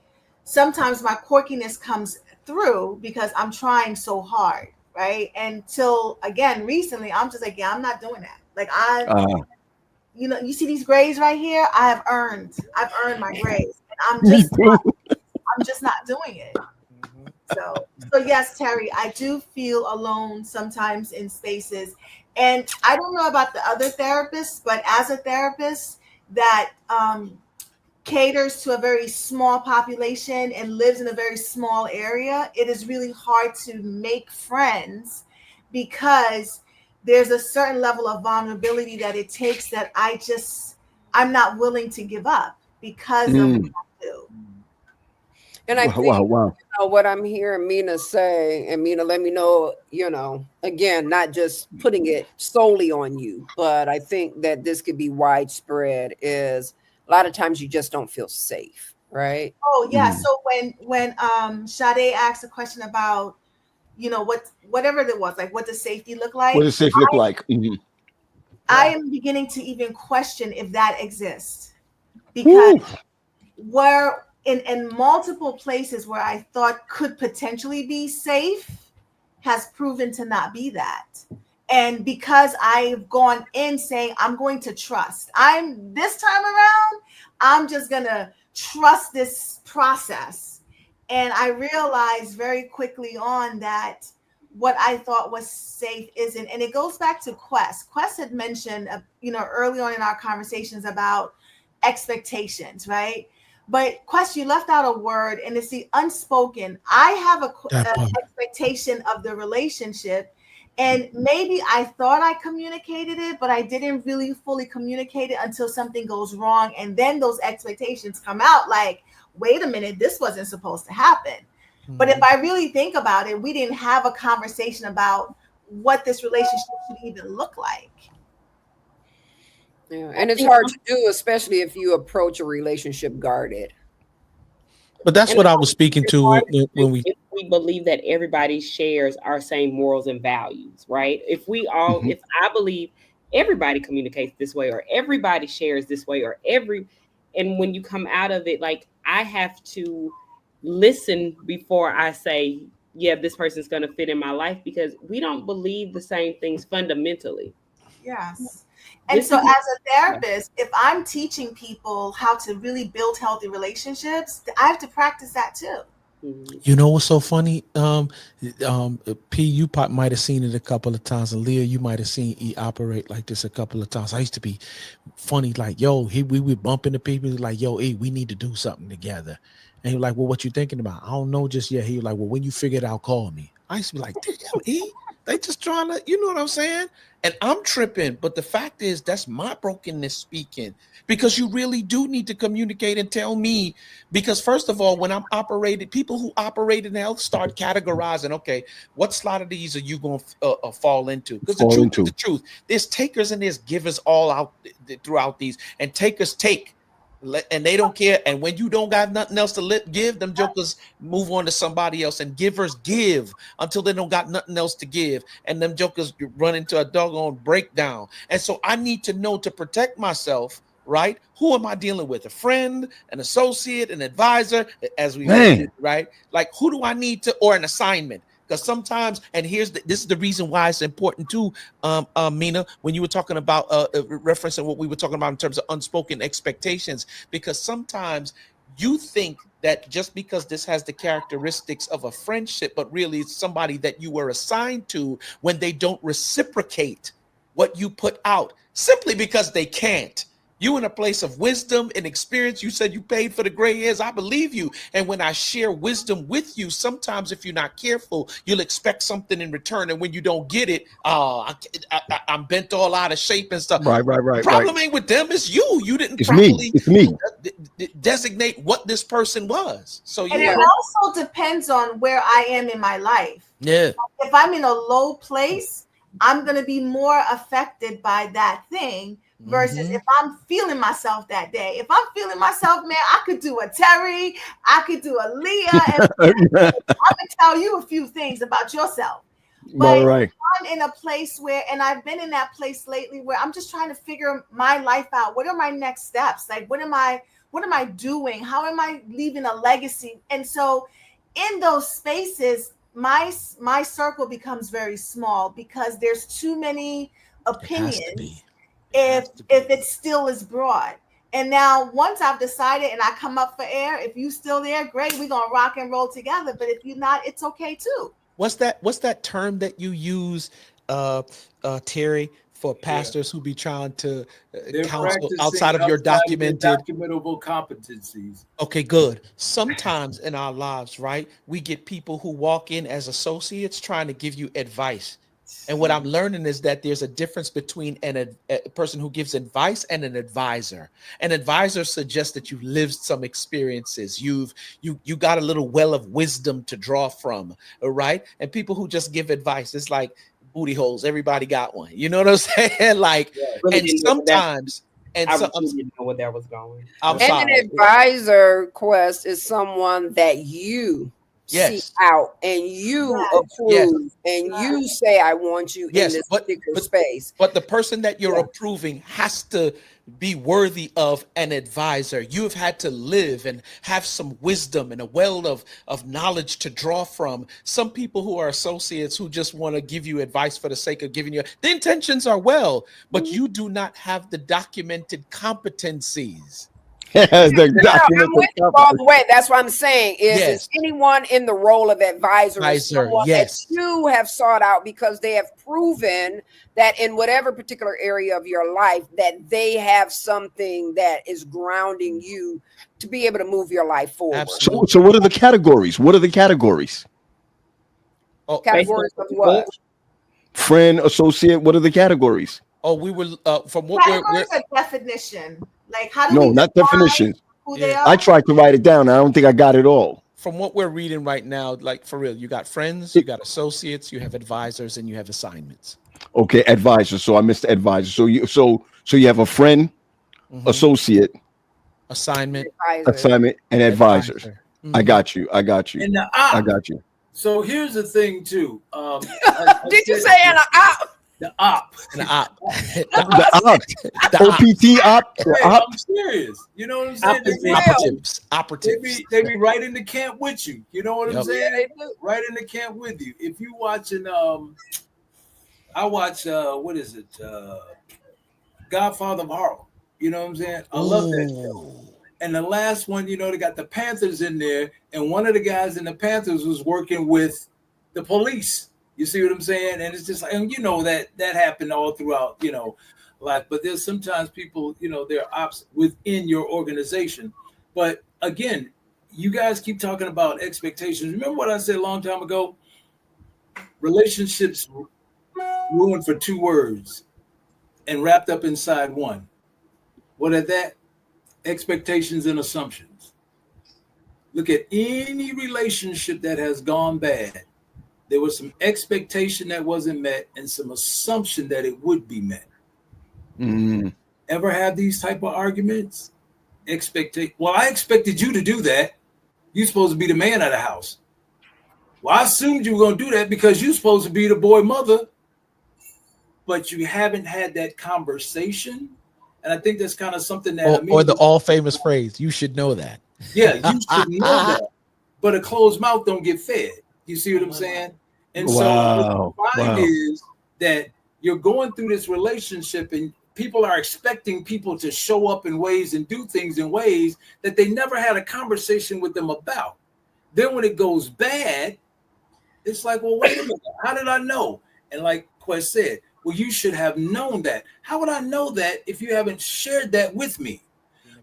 sometimes my quirkiness comes through because I'm trying so hard. Right. Until again, recently, I'm just like, yeah, I'm not doing that. Like Uh, you know, you see these grades right here. I've earned my grades. And me too. I'm just not doing it. So yes, Terry, I do feel alone sometimes in spaces. And I don't know about the other therapists, but as a therapist that caters to a very small population and lives in a very small area, it is really hard to make friends because there's a certain level of vulnerability that it takes that I'm not willing to give up because of what I do. And I Wow, think wow, wow. what I'm hearing Mina say, and Mina, let me know, again, not just putting it solely on you, but I think that this could be widespread, is a lot of times you just don't feel safe, right? Oh yeah. So when Sade asked a question about, you know, whatever it was, like what does safety look like? What does safe look like? Mhm. I am beginning to even question if that exists because Woo. where in multiple places where I thought could potentially be safe has proven to not be that. And because I've gone in saying I'm going to trust, this time around, I'm just gonna trust this process. And I realized very quickly on that what I thought was safe isn't. And it goes back to Quest. Quest had mentioned, early on in our conversations about expectations, right? But Quest, you left out a word, and it's the unspoken. I have an expectation of the relationship, and maybe I thought I communicated it, but I didn't really fully communicate it until something goes wrong, and then those expectations come out like, wait a minute, this wasn't supposed to happen. Mm-hmm. But if I really think about it, we didn't have a conversation about what this relationship should even look like. Yeah, and it's hard to do, especially if you approach a relationship guarded. But that's what I was speaking to when we believe that everybody shares our same morals and values, right? If I believe everybody communicates this way, or everybody shares this way, and when you come out of it, like, I have to listen before I say, yeah, this person's going to fit in my life, because we don't believe the same things fundamentally. Yes. And so as a therapist, if I'm teaching people how to really build healthy relationships, I have to practice that too. You know what's so funny? P, you might have seen it a couple of times, and Leah, you might have seen E operate like this a couple of times. I used to be funny, like, yo, we would bump into people like, yo, E, we need to do something together. And he was like, well, what you thinking about? I don't know just yet. He was like, well, when you figure it out, call me. I used to be like, damn, E, they just trying to, you know what I'm saying? And I'm tripping, but the fact is that's my brokenness speaking, because you really do need to communicate and tell me, because first of all, when I'm operating, people who operate in health start categorizing, okay, what slot of these are you going to fall into? Because the truth is the truth. There's takers and there's givers all out throughout these, and takers take. And they don't care. And when you don't got nothing else to give, them jokers move on to somebody else, and givers give until they don't got nothing else to give. And them jokers run into a doggone breakdown. And so I need to know, to protect myself, right? Who am I dealing with? A friend, an associate, an advisor, as we mentioned, right? Like, who do I need to, or an assignment? Because sometimes, and this is the reason why it's important too, Mina, when you were talking about referencing what we were talking about in terms of unspoken expectations, because sometimes you think that just because this has the characteristics of a friendship, but really it's somebody that you were assigned to, when they don't reciprocate what you put out simply because they can't. You in a place of wisdom and experience. You said you paid for the gray hairs. I believe you. And when I share wisdom with you, sometimes if you're not careful, you'll expect something in return. And when you don't get it, I'm bent all out of shape and stuff. Right. The problem ain't with them. It's you. You didn't It's properly me. Designate what this person was. So And it also depends on where I am in my life. Yeah. If I'm in a low place, I'm going to be more affected by that thing versus if I'm feeling myself that day. If I'm feeling myself, man, I could do a Terry, I could do a Leah, and I'm going to tell you a few things about yourself. But right. I'm in a place where, and I've been in that place lately where I'm just trying to figure my life out. What are my next steps? Like, what am I doing? How am I leaving a legacy? And so in those spaces, my circle becomes very small because there's too many opinions if it still is broad. And now once I've decided and I come up for air, if you still there, great, we're gonna rock and roll together. But if you're not, it's okay too. What's that term that you use, Terry, for pastors who be trying to counsel outside of your documentable competencies? Okay, good. Sometimes in our lives, right, we get people who walk in as associates trying to give you advice. And what I'm learning is that there's a difference between a person who gives advice and an advisor. An advisor suggests that you've lived some experiences. You got a little well of wisdom to draw from, all right? And people who just give advice, it's like booty holes. Everybody got one. You know what I'm saying? Like, really and sometimes, and I so, really didn't know where that was going. I'm And sorry. an advisor, Quest, is someone that you seek out and you approve and you say, I want you in this particular space. But the person that you're approving has to be worthy of an advisor. You've had to live and have some wisdom and a well of knowledge to draw from. Some people who are associates who just want to give you advice for the sake of giving you, the intentions are well, but you do not have the documented competencies. I'm with you all the way. That's what I'm saying. Is anyone in the role of advisor someone that you have sought out because they have proven that in whatever particular area of your life that they have something that is grounding you to be able to move your life forward. So what are the categories? Oh, categories of what? Friend, associate. What are the categories? Oh, we were from what we're definition. Like, how do we not definition. Who they are? I tried to write it down. I don't think I got it all. From what we're reading right now, like for real, you got friends, you got associates, you have advisors, and you have assignments. Okay, advisor. So I missed the advisor. So you have a friend, associate, assignment, and advisors. I got you. And the op. I got you. So here's the thing too. Did you say an op? The op. The op. The OPT op. I'm serious. You know what I'm saying? Operatives. They be right in the camp with you. You know what I'm saying? Right in the camp with you. If you watching, I watch what is it? Godfather of Harlem. You know what I'm saying? I love that show. And the last one, you know, they got the Panthers in there, and one of the guys in the Panthers was working with the police. You see what I'm saying? And it's just like, and you know that happened all throughout, you know, life. But there's sometimes people, you know, they're ops within your organization. But again, you guys keep talking about expectations. Remember what I said a long time ago? Relationships ruined for 2 words and wrapped up inside one. What are that? Expectations and assumptions. Look at any relationship that has gone bad. There was some expectation that wasn't met and some assumption that it would be met. Ever have these type of arguments? Well, I expected you to do that. You're supposed to be the man of the house. Well, I assumed you were going to do that because you're supposed to be the boy mother. But you haven't had that conversation. And I think that's kind of something that... Or the all-famous phrase, you should know that. Yeah, you should know that. But a closed mouth don't get fed. You see what I'm saying? And so what you find is that you're going through this relationship and people are expecting people to show up in ways and do things in ways that they never had a conversation with them about. Then when it goes bad, it's like, well, wait a minute, how did I know? And like Quest said, well, you should have known that. How would I know that if you haven't shared that with me?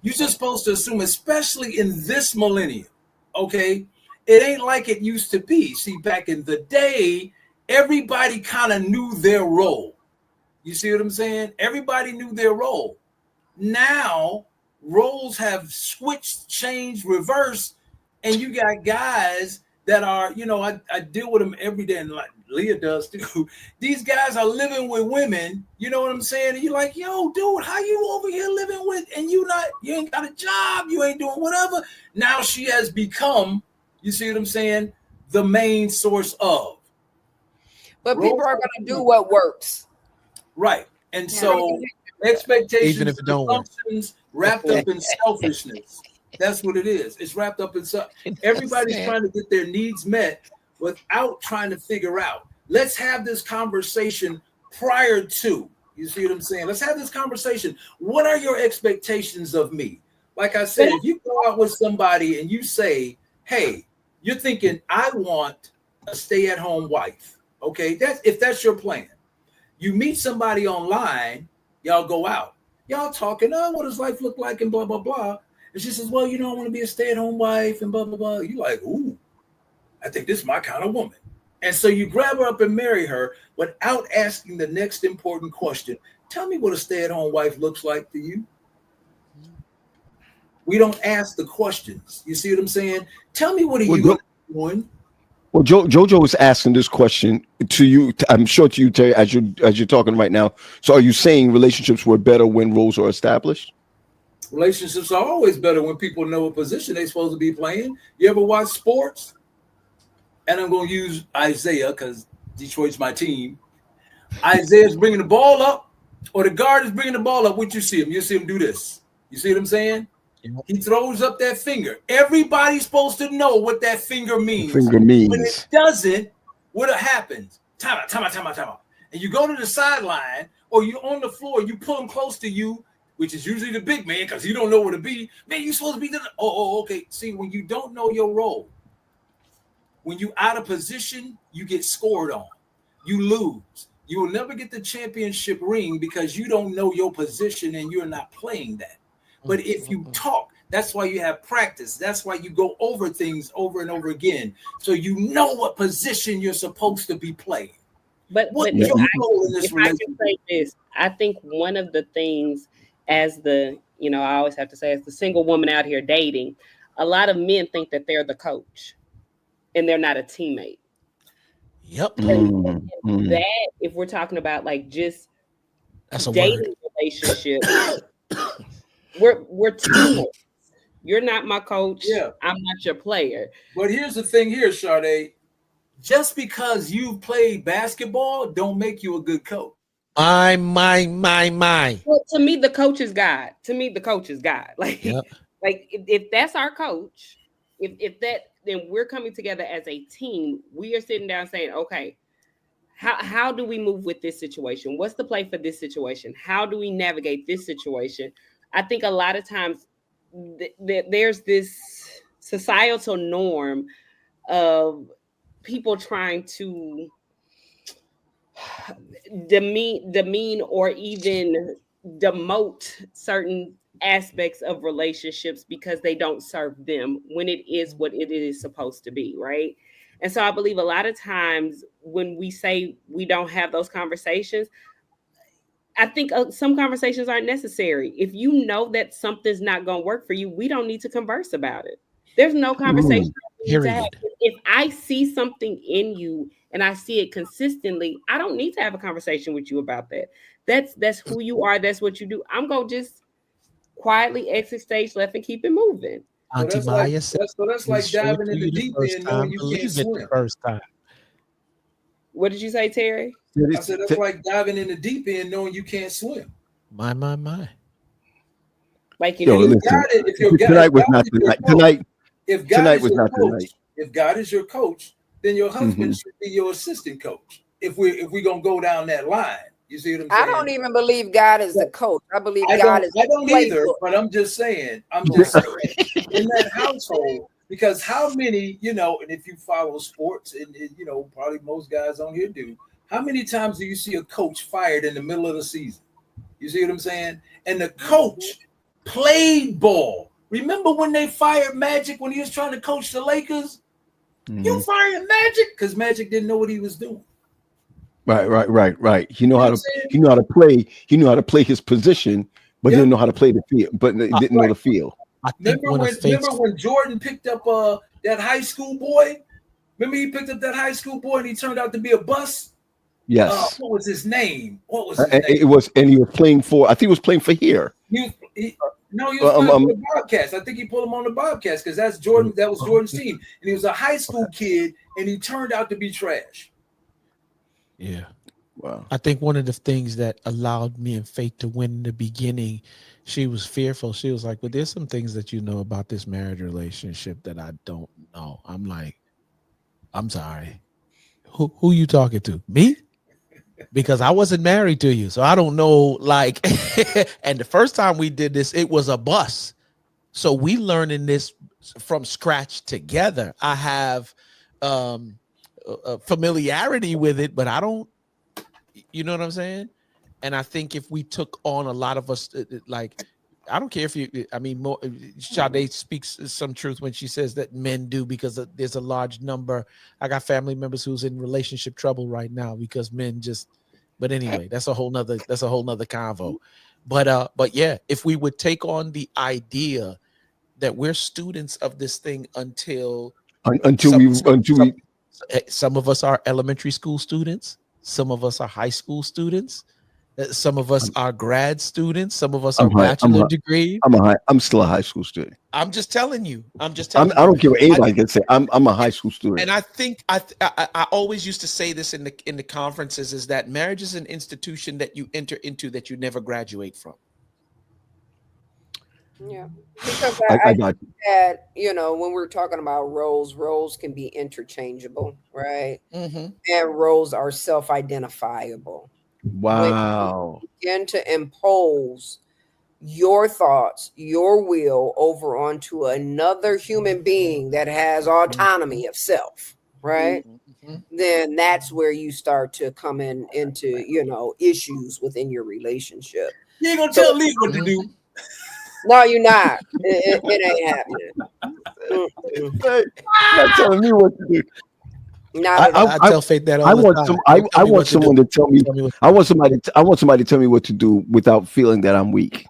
You're just supposed to assume, especially in this millennium, okay? It ain't like it used to be. See, back in the day, everybody kind of knew their role. You see what I'm saying? Everybody knew their role. Now, roles have switched, changed, reversed, and you got guys that are, you know, I deal with them every day, and like Leah does too. These guys are living with women, you know what I'm saying? And you're like, yo, dude, how you over here living with, and you ain't got a job, you ain't doing whatever. Now she has become, you see what I'm saying, the main source of. But people are going to do what works. Right. And so expectations, even if it don't work, wrapped up in selfishness. That's what it is. It's wrapped up in stuff. Everybody's trying to get their needs met without trying to figure out. Let's have this conversation prior to. You see what I'm saying? Let's have this conversation. What are your expectations of me? Like I said, if you go out with somebody and you say, hey, you're thinking, I want a stay-at-home wife. Okay, if that's your plan. You meet somebody online, y'all go out. Y'all talking, oh, what does life look like and blah, blah, blah. And she says, well, you know, I want to be a stay-at-home wife and blah, blah, blah. You're like, ooh, I think this is my kind of woman. And so you grab her up and marry her without asking the next important question. Tell me what a stay-at-home wife looks like to you. We don't ask the questions. You see what I'm saying? Tell me what are you doing? Well, Jojo is asking this question to you. I'm sure to you, Terry, as you're talking right now. So, are you saying relationships were better when roles are established? Relationships are always better when people know what position they're supposed to be playing. You ever watch sports? And I'm going to use Isaiah because Detroit's my team. Isaiah's bringing the ball up, or the guard is bringing the ball up. What you see him? You see him do this. You see what I'm saying? He throws up that finger. Everybody's supposed to know what that finger means. When it doesn't, what happens? Time out. And you go to the sideline, or you're on the floor, you pull him close to you, which is usually the big man, because you don't know where to be. Man, you're supposed to be there. Okay. See, when you don't know your role, when you out of position, you get scored on. You lose. You will never get the championship ring because you don't know your position and you're not playing that. But if you talk, that's why you have practice. That's why you go over things over and over again. So you know what position you're supposed to be playing. But if I can say this, I think one of the things as I always have to say, as the single woman out here dating, a lot of men think that they're the coach and they're not a teammate. Yep. And that, if we're talking about like just that's a dating relationship, we're teammates. You're not my coach. Yeah. I'm not your player. But here's the thing here, Sade. Just because you've played basketball don't make you a good coach. My. Well, to me, the coach is God. Like, like if that's our coach, if that, then we're coming together as a team. We are sitting down saying, okay, how do we move with this situation? What's the play for this situation? How do we navigate this situation? I think a lot of times there's this societal norm of people trying to demean or even demote certain aspects of relationships because they don't serve them when it is what it is supposed to be, right? And so I believe a lot of times when we say we don't have those conversations, I think some conversations aren't necessary. If you know that something's not going to work for you, we don't need to converse about it. There's no conversation to have. If I see something in you and I see it consistently, I don't need to have a conversation with you about that. That's who you are. That's what you do. I'm going to just quietly exit stage left and keep it moving. Auntie Maya said, that's like diving in the deep end knowing you can't swim. The first time. What did you say, Terry? I said that's like diving in the deep end knowing you can't swim. My. Like, you know, tonight was not the night. Tonight was not the night. If God is your coach, then your husband Mhm. should be your assistant coach. If we're gonna go down that line, you see what I'm saying? I don't even believe God is the coach. I believe I God don't, is I the don't either, playbook. but I'm just saying in that household, because how many, and if you follow sports, and probably most guys on here do, how many times do you see a coach fired in the middle of the season? You see what I'm saying? And the coach played ball. Remember when they fired Magic when he was trying to coach the Lakers? You fired Magic because Magic didn't know what he was doing. Right. He knew You know how what to I'm saying? he knew how to play. He knew how to play his position, but Yep. didn't know how to play the field. But didn't know the field. I think Remember when Jordan picked up that high school boy? Remember he picked up that high school boy and he turned out to be a bust? Yes. What was his name? It was, and he was playing for. I think he was playing for here. He was playing for the Bobcats. I think he pulled him on the Bobcats because that's Jordan. That was Jordan's team, and he was a high school kid, and he turned out to be trash. Yeah. Wow. I think one of the things that allowed me and Faith to win in the beginning, she was fearful. She was like, "But there's some things that you know about this marriage relationship that I don't know." I'm like, "I'm sorry. Who you talking to? Me?" Because I wasn't married to you, so I don't know. Like, and the first time we did this, it was a bus. So we learning this from scratch together. I have a familiarity with it, but I don't. You know what I'm saying? And I think if we took on a lot of us, like, I don't care if you, I mean, Sade speaks some truth when she says that men do, because there's a large number. I got family members who's in relationship trouble right now because men just, but anyway, that's a whole nother convo. But yeah, if we would take on the idea that we're students of this thing until some of us are elementary school students, some of us are high school students, some of us are grad students, some of us are bachelor degree. I'm still a high school student. I'm just telling you. I don't care what anybody can say. I'm a high school student. And I think I always used to say this in the conferences, is that marriage is an institution that you enter into that you never graduate from. Yeah, because I got that, when we're talking about roles can be interchangeable, right? Mm-hmm. And roles are self-identifiable. Wow. When you begin to impose your thoughts, your will over onto another human being that has autonomy of self, right? Mm-hmm. Then that's where you start to come into, issues within your relationship. You ain't gonna tell Lee what to do. No, you're not. It ain't happening. Not telling me what to do. I tell Faith that all I the want time. I want someone to tell me. I want somebody to tell me what to do without feeling that I'm weak.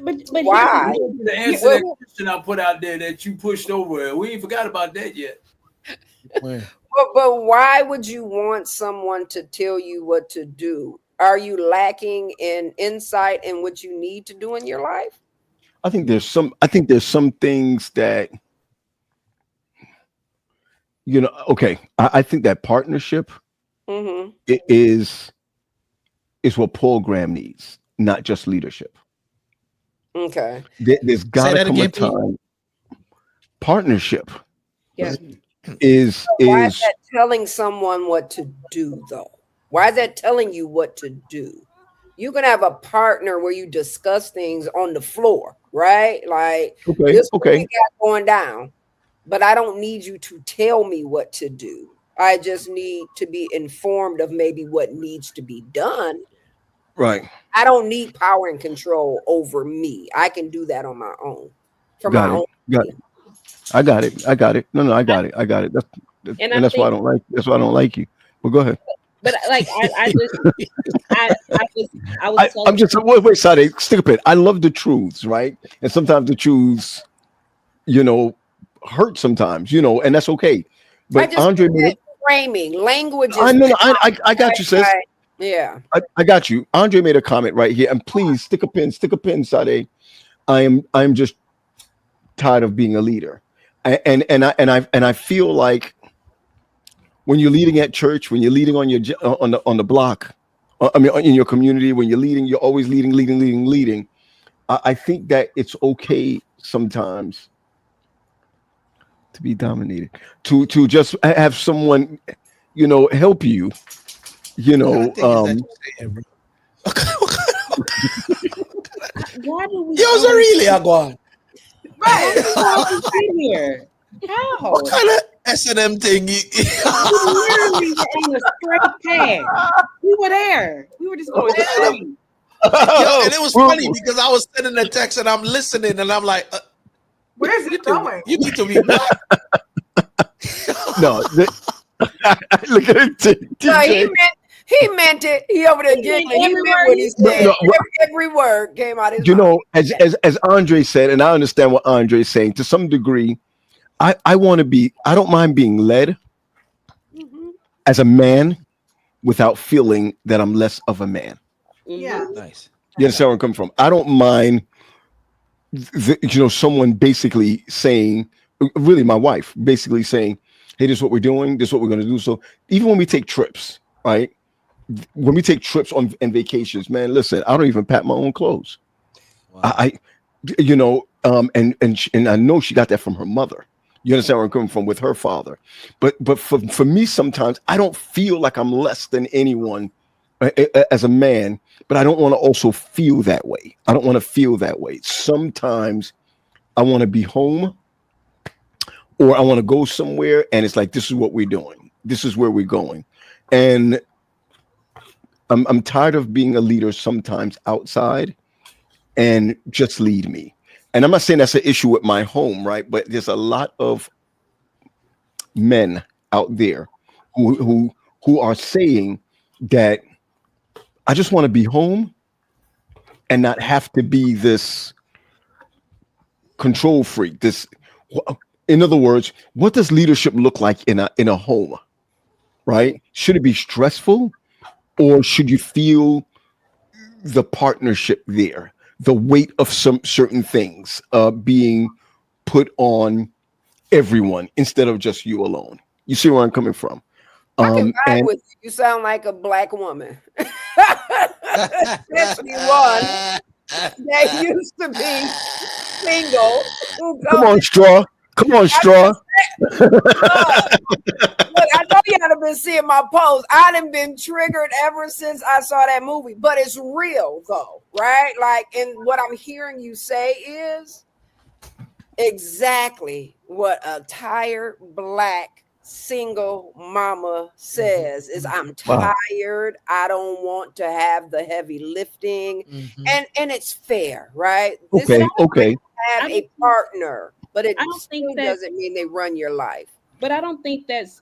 But why? The answer that question I put out there that you pushed over, we ain't forgot about that yet. But why would you want someone to tell you what to do? Are you lacking in insight in what you need to do in your life? I think there's some things that, okay. I think that partnership is what Paul Graham needs, not just leadership. Okay. There's got to come a time. Partnership. Yeah. Is why is that telling someone what to do though? Why is that telling you what to do? You can have a partner where you discuss things on the floor, right? Like, this is what we got going down, but I don't need you to tell me what to do. I just need to be informed of maybe what needs to be done. Right. I don't need power and control over me. I can do that on my own. Got it. I got it. No, I got it. That's why I don't like. That's why I don't like you. Well, go ahead. But like I'm just wait, Sade, stick a pin. I love the truths, right? And sometimes the truths, hurt sometimes, and that's okay. But Andre made framing language. I got you, sis. Yeah, I got you. Andre made a comment right here, and please stick a pin, Sade. I'm just tired of being a leader, and I feel like when you're leading at church, when you're leading on the block, in your community, when you're leading, you're always leading. I think that it's okay sometimes To be dominated. To just have someone, help you. What kind of thing is that you saying, bro? Why do we? Yours are really a one. Right. Here. How? What kind of S&M thing? We literally were on a straight path. We were there. We were just going straight. And it was funny because I was sending a text and I'm listening and I'm like, where's it going? You need to be black. No, look at it, TJ. No, he meant it. He over there giggling. He meant what he said. Every word came out his mouth. As Andre said, and I understand what Andre's saying to some degree. I don't mind being led as a man without feeling that I'm less of a man. Yeah. Nice. You understand where I'm coming from? I don't mind, someone basically saying, really my wife basically saying, hey, this is what we're doing. This is what we're going to do. So even when we take trips, right? When we take trips on vacations, man, listen, I don't even pack my own clothes. Wow. And I know she got that from her mother. You understand where I'm coming from with her father. But for me, sometimes I don't feel like I'm less than anyone as a man, but I don't want to also feel that way. I don't want to feel that way. Sometimes I want to be home or I want to go somewhere and it's like, this is what we're doing. This is where we're going. And I'm tired of being a leader sometimes outside and just lead me. And I'm not saying that's an issue with my home, right? But there's a lot of men out there who are saying that I just want to be home and not have to be this control freak. In other words, what does leadership look like in a home, right? Should it be stressful or should you feel the partnership there? The weight of some certain things being put on everyone instead of just you alone. You see where I'm coming from? I can vibe with you. You sound like a black woman. Especially one that used to be single. Come on, Straw. Look, I know y'all have been seeing my posts. I done been triggered ever since I saw that movie, but it's real though, right? Like, and what I'm hearing you say is exactly what a tired black single mama says is I'm tired. I don't want to have the heavy lifting. And it's fair, right? Okay. Have a partner, but it still doesn't mean they run your life. But I don't think that's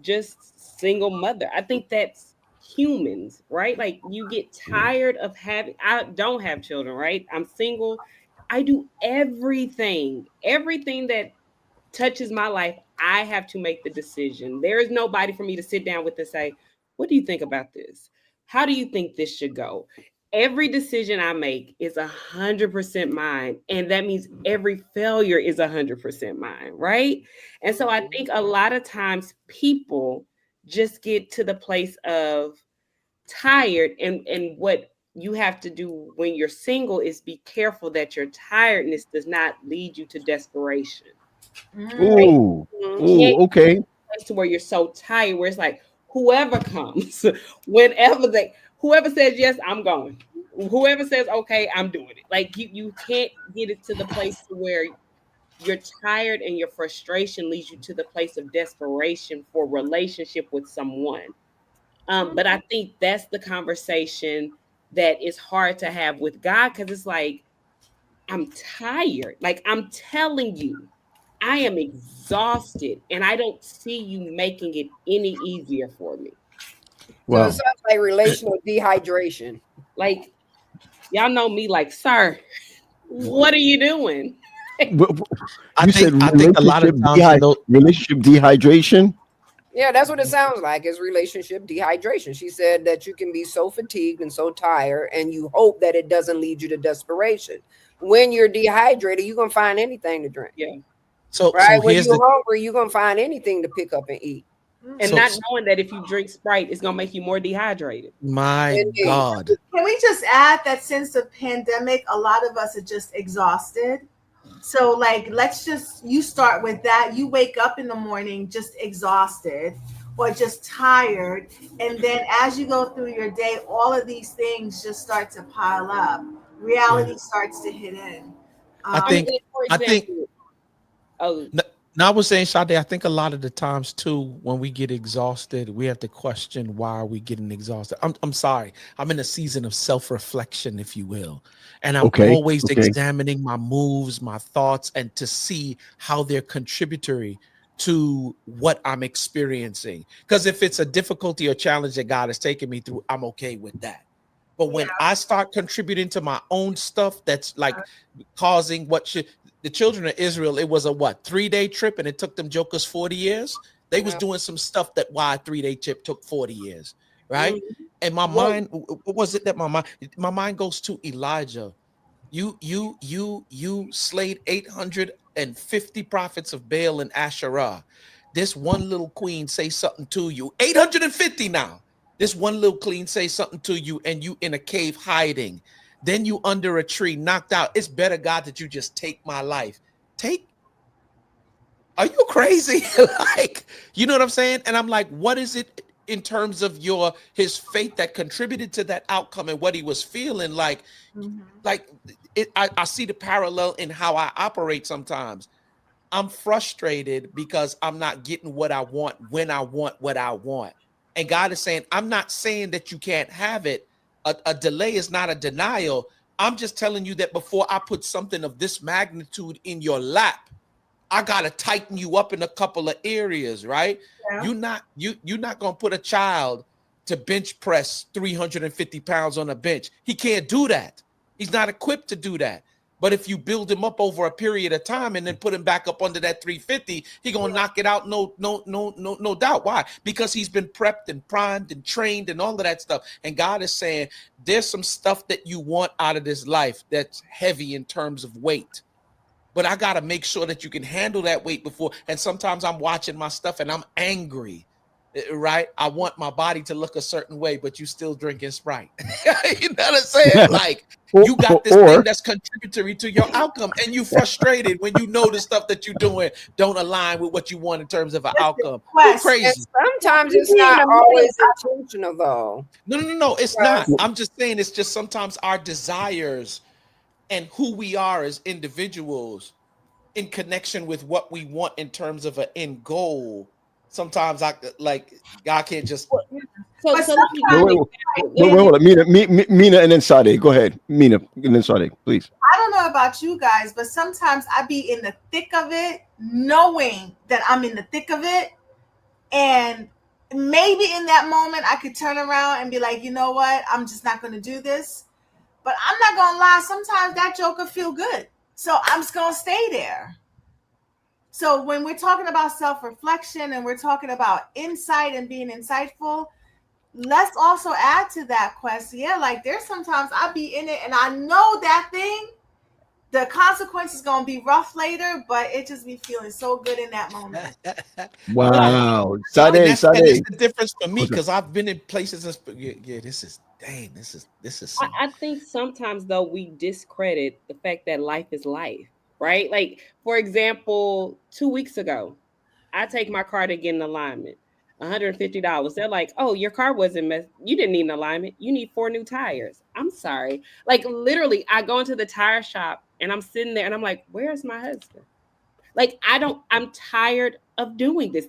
just single mother. I think that's humans, right? Like you get tired of I don't have children, right? I'm single. I do everything that touches my life. I have to make the decision. There is nobody for me to sit down with and say, what do you think about this? How do you think this should go? Every decision I make is 100% mine. And that means every failure is 100% mine, right? And so I think a lot of times people just get to the place of tired. And what you have to do when you're single is be careful that your tiredness does not lead you to desperation. Ooh, okay. To where you're so tired, where it's like whoever comes, whoever says yes, I'm going. Whoever says okay, I'm doing it. Like you can't get it to the place to where you're tired and your frustration leads you to the place of desperation for relationship with someone. But I think that's the conversation that is hard to have with God because it's like I'm tired. Like I'm telling you. I am exhausted and I don't see you making it any easier for me. Wow. So it sounds like relational dehydration. Like, y'all know me like, sir, what are you doing? I think a lot of times relationship dehydration. Yeah, that's what it sounds like is relationship dehydration. She said that you can be so fatigued and so tired and you hope that it doesn't lead you to desperation. When you're dehydrated, you're going to find anything to drink. Yeah. So when you're hungry, you're gonna find anything to pick up and eat. And not knowing that if you drink Sprite, it's gonna make you more dehydrated. My God. Can we just add that since the pandemic, a lot of us are just exhausted? So like you start with that. You wake up in the morning just exhausted or just tired, and then as you go through your day, all of these things just start to pile up. Yeah. Reality starts to hit in. I I mean, think for I think example, oh, Now I was saying, Sade, I think a lot of the times too, when we get exhausted, we have to question why are we getting exhausted. I'm sorry. I'm in a season of self-reflection, if you will. And I'm Okay. always Okay. examining my moves, my thoughts, and to see how they're contributory to what I'm experiencing. Because if it's a difficulty or challenge that God has taken me through, I'm okay with that. But Yeah. when I start contributing to my own stuff that's like causing what should the children of Israel, it was a what 3-day trip, and it took them jokers 40 years. They was yeah. doing some stuff that why a 3-day trip took 40 years, right? Mm, And my well, mind, what was it that my mind goes to Elijah? You slayed 850 prophets of Baal and Asherah. This one little queen say something to you. 850 now. This one little queen say something to you, and you in a cave hiding. Then you under a tree, knocked out. It's better, God, that you just take my life. Take Are you crazy? Like, you know what I'm saying? And I'm like, what is it in terms of his faith that contributed to that outcome and what he was feeling like? Mhm. Like I see the parallel in how I operate sometimes. I'm frustrated because I'm not getting what I want when I want what I want. And God is saying, I'm not saying that you can't have it. A delay is not a denial. I'm just telling you that before I put something of this magnitude in your lap, I gotta tighten you up in a couple of areas, right? Yeah. You're not gonna put a child to bench press 350 pounds on a bench. He can't do that. He's not equipped to do that. But if you build him up over a period of time and then put him back up under that 350, he gonna knock it out, no doubt. Why? Because he's been prepped and primed and trained and all of that stuff. And God is saying there's some stuff that you want out of this life that's heavy in terms of weight, but I got to make sure that you can handle that weight before. And sometimes I'm watching my stuff and I'm angry, right? I want my body to look a certain way, but you still drinking Sprite. You know what I'm saying? Like, or, you got this thing or that's contributory to your outcome, and you frustrated when you know the stuff that you're doing don't align with what you want in terms of an Listen, outcome. You Quest. And crazy. sometimes You it's being not a million. always intentional, though. No, it's not. Because I'm just saying it's just sometimes our desires and who we are as individuals in connection with what we want in terms of an end goal. Sometimes I like God can't just But so let me give wait, you sometimes an wait, example. wait, Let wait, me hold on. Mina, and then Sade. Go ahead, Mina, and then Sade, please. I don't know about you guys, but sometimes I be in the thick of it, knowing that I'm in the thick of it, and maybe in that moment I could turn around and be like, you know what, I'm just not going to do this. But I'm not gonna lie, sometimes that joker feel good, so I'm just gonna stay there. So when we're talking about self-reflection and we're talking about insight and being insightful, let's also add to that quest. Yeah, like there's sometimes I be in it and I know that thing, the consequence is gonna be rough later, but it just be feeling so good in that moment. well, Wow, well, and Sade, that's Sade. the difference for me What's up? because I've been in places and yeah, this is some I think sometimes though we discredit the fact that life is life, right? Like for example, 2 weeks ago, I take my car to get an alignment. $150. They're like, oh, your car wasn't you didn't need an alignment. You need 4 new tires. I'm sorry. Like literally, I go into the tire shop and I'm sitting there and I'm like, where's my husband? Like I'm tired of doing this.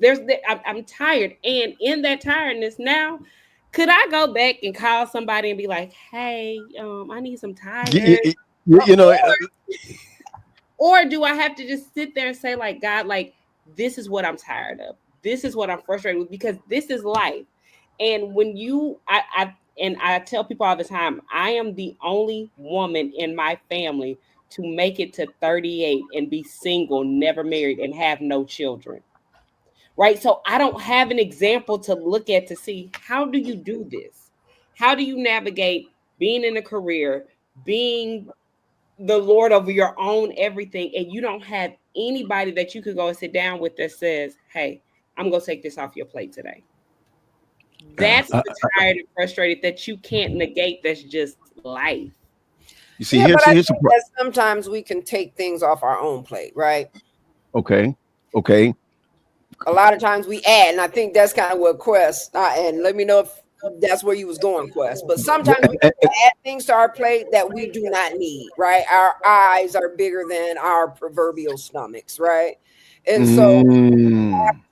I'm tired. And in that tiredness now, could I go back and call somebody and be like, hey, I need some You, tires? you, you know, Or do I have to just sit there and say, like, God, like, this is what I'm tired of. This is what I'm frustrated with because this is life. And when I tell people all the time, I am the only woman in my family to make it to 38 and be single, never married, and have no children. Right. So I don't have an example to look at to see how do you do this? How do you navigate being in a career, being the Lord over your own everything, and you don't have anybody that you could go and sit down with that says, hey, I'm gonna take this off your plate today. uh, That's uh, the tired and frustrated that you can't negate. That's just life. You see, Yeah, but I here's think the that sometimes we can take things off our own plate, right? okay. A lot of times we add, and I think that's kind of what Quest, and let me know if that's where you was going, Quest. But sometimes we add things to our plate that we do not need, right? Our eyes are bigger than our proverbial stomachs, right? And so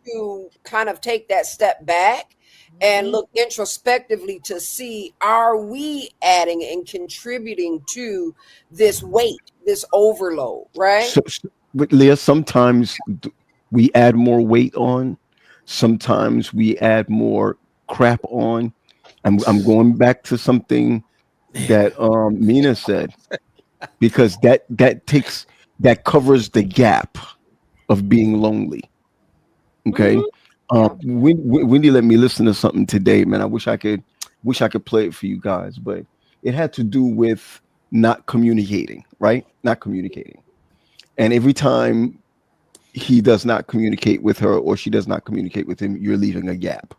to kind of take that step back and look introspectively to see, are we adding and contributing to this weight, this overload, right? But Leah, sometimes we add more weight on, sometimes we add more crap on. I'm going back to something that Mina said, because that covers the gap of being lonely. Okay. Wendy let me listen to something today, man. I wish I could play it for you guys, but it had to do with not communicating, right? Not communicating. And every time he does not communicate with her or she does not communicate with him, you're leaving a gap.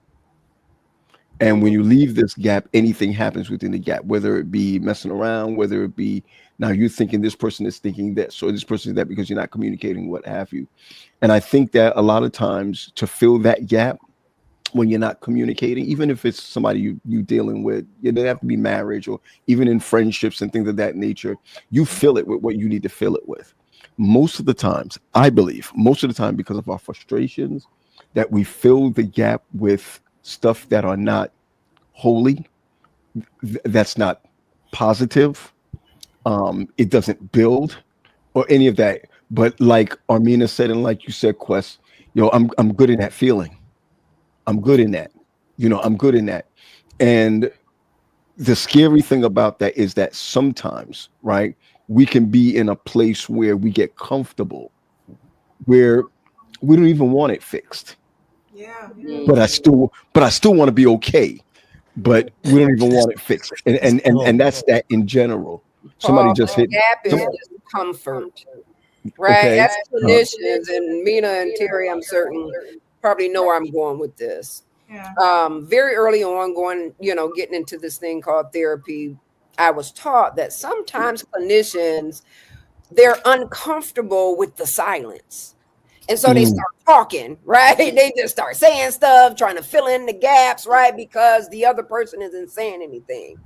And when you leave this gap, anything happens within the gap, whether it be messing around, whether it be now you're thinking this person is thinking this or this person is that, because you're not communicating, what have you. And I think that a lot of times to fill that gap when you're not communicating, even if it's somebody you dealing with, it doesn't have to be marriage or even in friendships and things of that nature, you fill it with what you need to fill it with. Most of the times, I believe, because of our frustrations, that we fill the gap with stuff that are not holy, that's not positive, it doesn't build or any of that. But like Armina said, and like you said, Quest, I'm good in that feeling. I'm good in that. I'm good in that. And the scary thing about that is that sometimes, right, we can be in a place where we get comfortable, where we don't even want it fixed. Yeah. But I still want to be okay. But we don't even want it fixed. And that's that in general. Somebody just hit. Gap is discomfort, right? Okay. As clinicians, and Mina and Terry, I'm certain probably know where I'm going with this. Yeah. Very early on, getting into this thing called therapy, I was taught that sometimes clinicians, they're uncomfortable with the silence. And so they start talking, right? They just start saying stuff, trying to fill in the gaps, right? Because the other person isn't saying anything.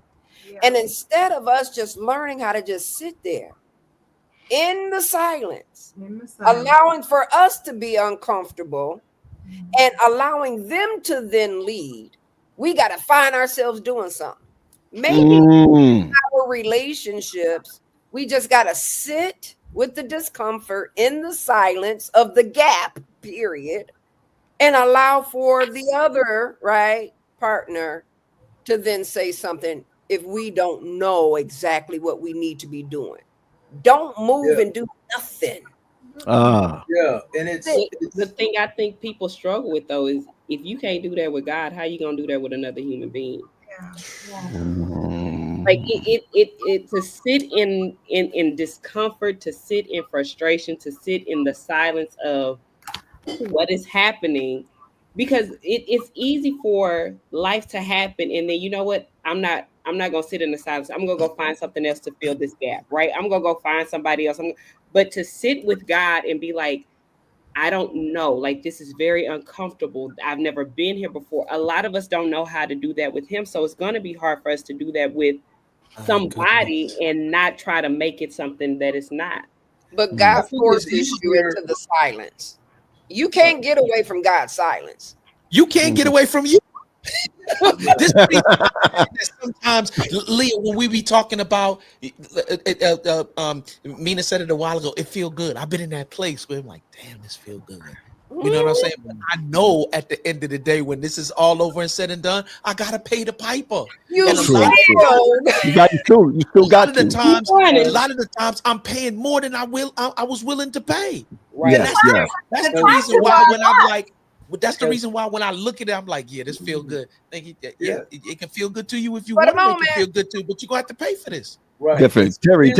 Yeah. And instead of us just learning how to just sit there in the silence, allowing for us to be uncomfortable and allowing them to then lead, we got to find ourselves doing something. Maybe our relationships, we just got to sit with the discomfort in the silence of the gap period and allow for the other partner to then say something if we don't know exactly what we need to be doing. Don't move and do nothing. And it's the thing I think people struggle with though is, if you can't do that with God, how you gonna do that with another human being? Like it to sit in discomfort, to sit in frustration, to sit in the silence of what is happening, because it's easy for life to happen, and then you know what, I'm not gonna sit in the silence. I'm gonna go find something else to fill this gap, right? I'm gonna go find somebody else. But to sit with God and be like, I don't know, like this is very uncomfortable. I've never been here before. A lot of us don't know how to do that with him. So it's going to be hard for us to do that with somebody and not try to make it something that it's not. But God forces you into the silence. You can't get away from God's silence. You can't get away from you. This sometimes, Leah, when we be talking about, Mina said it a while ago, it feel good. I've been in that place where I'm like, damn, this feel good. You know what I'm saying? But I know at the end of the day, when this is all over and said and done, I gotta pay the piper. You still got to. A lot of the times I'm paying more than I was willing to pay. Right. Yes, that's the reason why when I'm like, that's the reason why when I look at it, I'm like, yeah, this feel good. It can feel good to you if you want to make it feel good too, but you're gonna have to pay for this. Right. Different. Terry.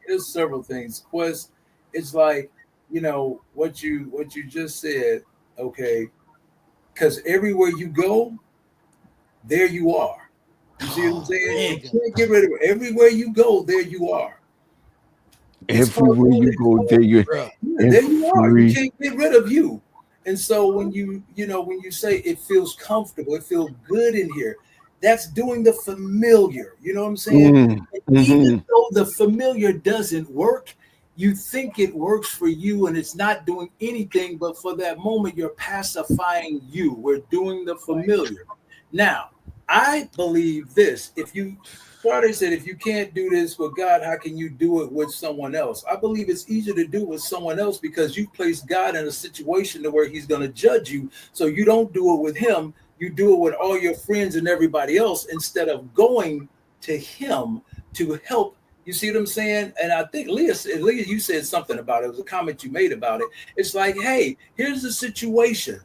There's several things. It's like, what you just said, okay, because everywhere you go, there you are. You see what I'm saying? You can't get rid of it. Everywhere you go, there you are. It's called Everywhere doing you it go, for there you Bruh. Yeah, there you are. You every can't get rid of you. And so when when you say it feels comfortable, it feels good in here, that's doing the familiar. You know what I'm saying? And even mm-hmm. though the familiar doesn't work, you think it works for you and it's not doing anything, but for that moment, you're pacifying you. We're doing the familiar. Now, I believe this. If you Friday said, if you can't do this with God, how can you do it with someone else? I believe it's easier to do it with someone else because you place God in a situation to where he's going to judge you. So you don't do it with him. You do it with all your friends and everybody else instead of going to him to help. You see what I'm saying? And I think Leah, you said something about it. It was a comment you made about it. It's like, hey, here's the situation.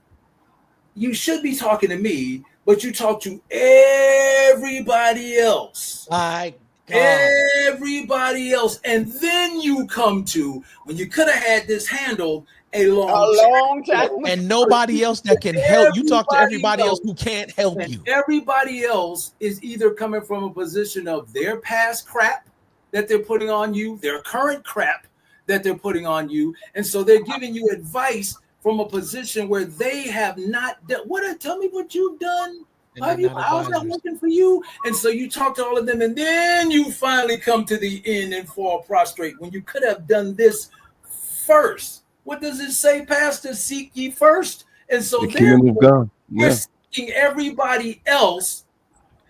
You should be talking to me, but you talk to everybody else. My God. Everybody else. And then you come to when you could have had this handled a A long long time time. ago. And nobody else that can help. You talk to everybody else Else, who can't help and you. everybody else is either coming from a position of their past crap that they're putting on you, their current crap that they're putting on you. And so they're giving you advice from a position where they have not done. Tell me what you've done. And they're not How's that advisors. working for you? And so you talk to all of them, and then you finally come to the end and fall prostrate when you could have done this first. What does it say, Pastor? Seek ye first. And so the kingdom of therefore, God. you're Yeah. seeking everybody else.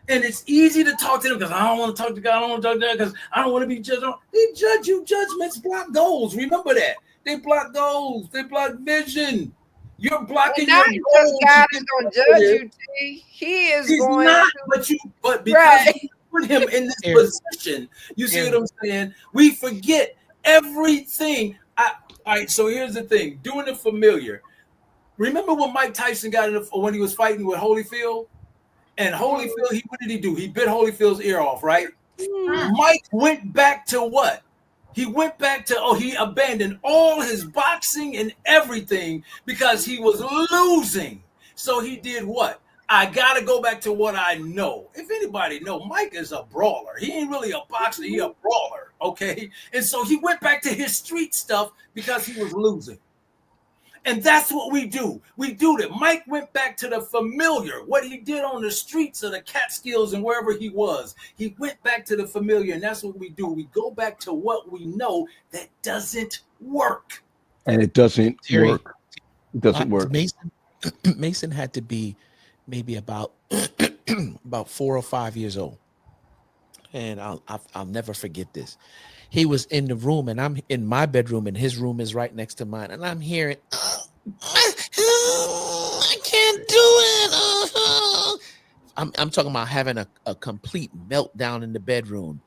And it's easy to talk to them because I don't want to talk to God. I don't want to talk to God because I don't want to be judged. They judge you. Judgments block goals. Remember that. They block goals. They block vision. You're blocking And not your just goals. God is going to judge you, T. He is He's going not, to. but because Right. we put him in this Aaron. position, you see Aaron. what I'm saying? We forget everything. All right, so here's the thing: doing the familiar. Remember when Mike Tyson when he was fighting with Holyfield? And Holyfield, what did he do? He bit Holyfield's ear off, right? Mike went back to what? He went back to, he abandoned all his boxing and everything because he was losing. So he did what? I got to go back to what I know. If anybody know, Mike is a brawler. He ain't really a boxer. He a brawler, okay? And so he went back to his street stuff because he was losing. And that's what we do. We do that. Mike went back to the familiar, what he did on the streets of the Catskills and wherever he was. He went back to the familiar, and that's what we do. We go back to what we know that doesn't work. And it doesn't Terry, work. It doesn't work. Mason had to be maybe about about 4 or 5 years old. And I'll never forget this. He was in the room, and I'm in my bedroom, and his room is right next to mine. And I'm hearing, I can't do it. I'm talking about having a complete meltdown in the bedroom.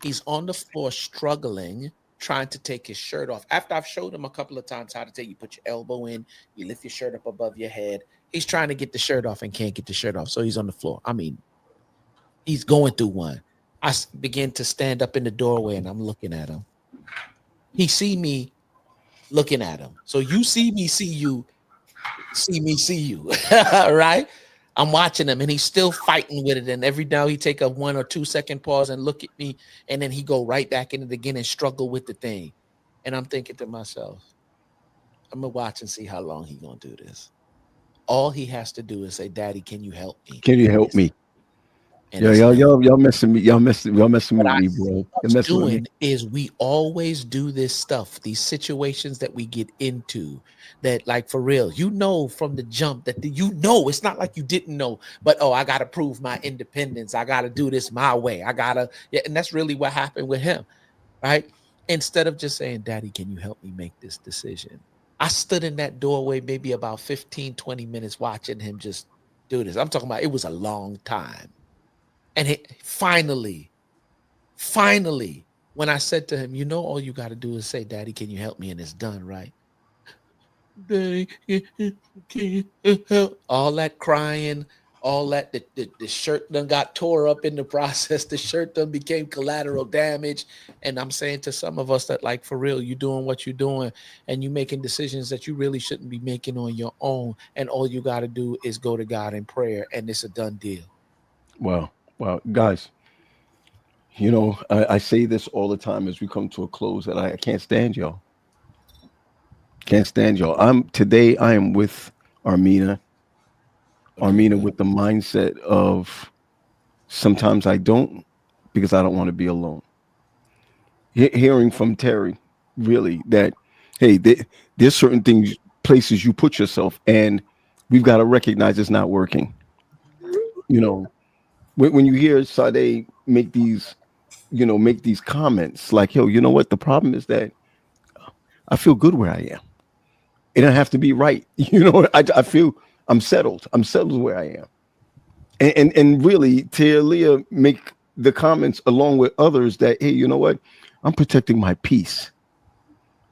He's on the floor struggling, trying to take his shirt off. After I've showed him a couple of times how to you put your elbow in, you lift your shirt up above your head. He's trying to get the shirt off and can't get the shirt off. So he's on the floor. I mean, he's going through one. I begin to stand up in the doorway and I'm looking at him. He see me looking at him. So you see me, see you, see me, see you, right? I'm watching him and he's still fighting with it. And every now he take a 1 or 2 second pause and look at me. And then he go right back in it again and struggle with the thing. And I'm thinking to myself, I'm going to watch and see how long he going to do this. All he has to do is say, Daddy, can you help me? Can you help me? And Yeah, y'all messing me. Y'all messing with me, bro. You're messing with me. Is we always do this stuff, these situations that we get into, that like for real, from the jump that it's not like you didn't know, but I gotta prove my independence. I gotta do this my way. And that's really what happened with him, right? Instead of just saying, Daddy, can you help me make this decision? I stood in that doorway maybe about 15, 20 minutes watching him just do this. I'm talking about it was a long time. And finally, when I said to him, all you got to do is say, Daddy, can you help me? And it's done, right? Daddy, can you help? All that crying, all that, the shirt done got tore up in the process. The shirt done became collateral damage. And I'm saying to some of us that, like, for real, you doing what you're doing and you making decisions that you really shouldn't be making on your own. And all you got to do is go to God in prayer and it's a done deal. Well, guys, You know, I say this all the time as we come to a close that I can't stand y'all. Can't stand y'all. Today I am with Armina. Armina with the mindset of sometimes I don't because I don't want to be alone. Hearing from Terry, really, that hey, there's certain things, places you put yourself, and we've got to recognize it's not working. You know, when you hear Sade make these, make these comments like, yo, you know what? The problem is that I feel good where I am. It don't have to be right. I feel I'm settled. I'm settled where I am. And really, Leah make the comments along with others that, hey, you know what? I'm protecting my peace.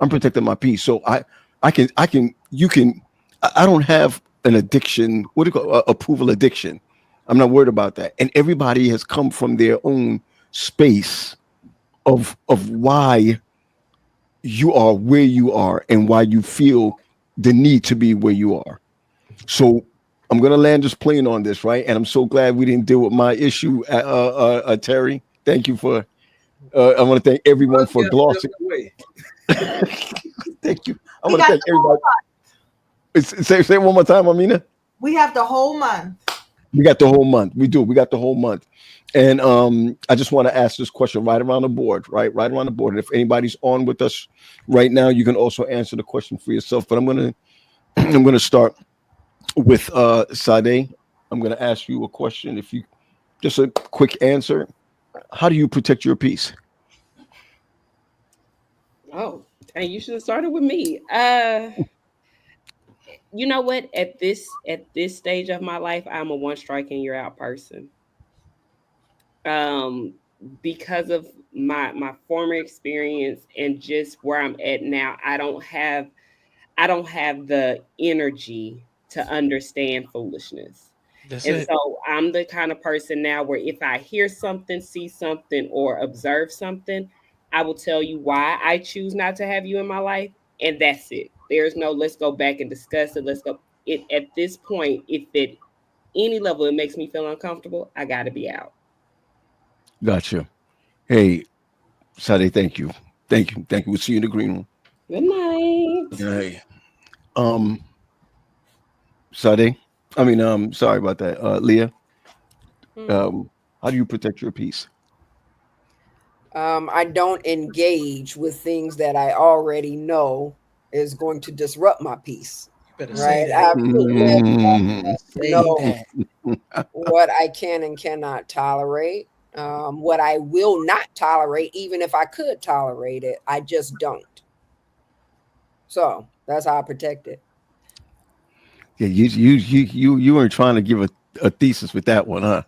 I'm protecting my peace. So I don't have an addiction. What do you call approval addiction? I'm not worried about that. And everybody has come from their own space of why you are where you are and why you feel the need to be where you are. So I'm going to land this plane on this, right? And I'm so glad we didn't deal with my issue, Terry. Thank you for, I want to thank everyone for glossing. Thank you. I want to thank everybody. Say it one more time, Amina. We have the whole month. We got the whole month. We do. We got the whole month. And I just want to ask this question right around the board, right around the board. And if anybody's on with us right now, you can also answer the question for yourself. But I'm gonna start with Sade. I'm gonna ask you a question. If you just a quick answer, how do you protect your peace? Oh, and you should have started with me. You know what? At this stage of my life, I'm a one strike and you're out person. Because of my former experience and just where I'm at now, I don't have the energy to understand foolishness. So I'm the kind of person now where if I hear something, see something, or observe something, I will tell you why I choose not to have you in my life, and that's it. There's no let's go back and discuss it. Let's go. At this point, if at any level it makes me feel uncomfortable, I got to be out. Gotcha. Hey, Sade, thank you. Thank you. We'll see you in the green room. Good night. Hey. Sade. Sorry about that. Leah. How do you protect your peace? I don't engage with things that I already know is going to disrupt my peace. Better say that. I know what I can and cannot tolerate. What I will not tolerate, even if I could tolerate it, I just don't. So that's how I protect it. Yeah, you weren't trying to give a thesis with that one, huh?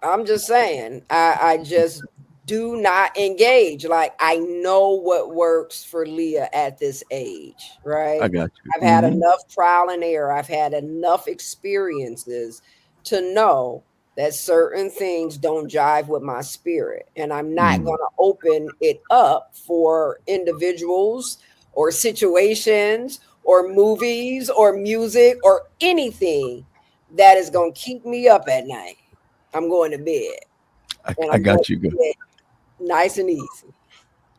I'm just saying, I just do not engage. Like, I know what works for Leah at this age, right? I got you. I've had enough trial and error. I've had enough experiences to know that certain things don't jive with my spirit. And I'm not going to open it up for individuals or situations or movies or music or anything that is going to keep me up at night. I'm going to bed. I got you good. Nice and easy.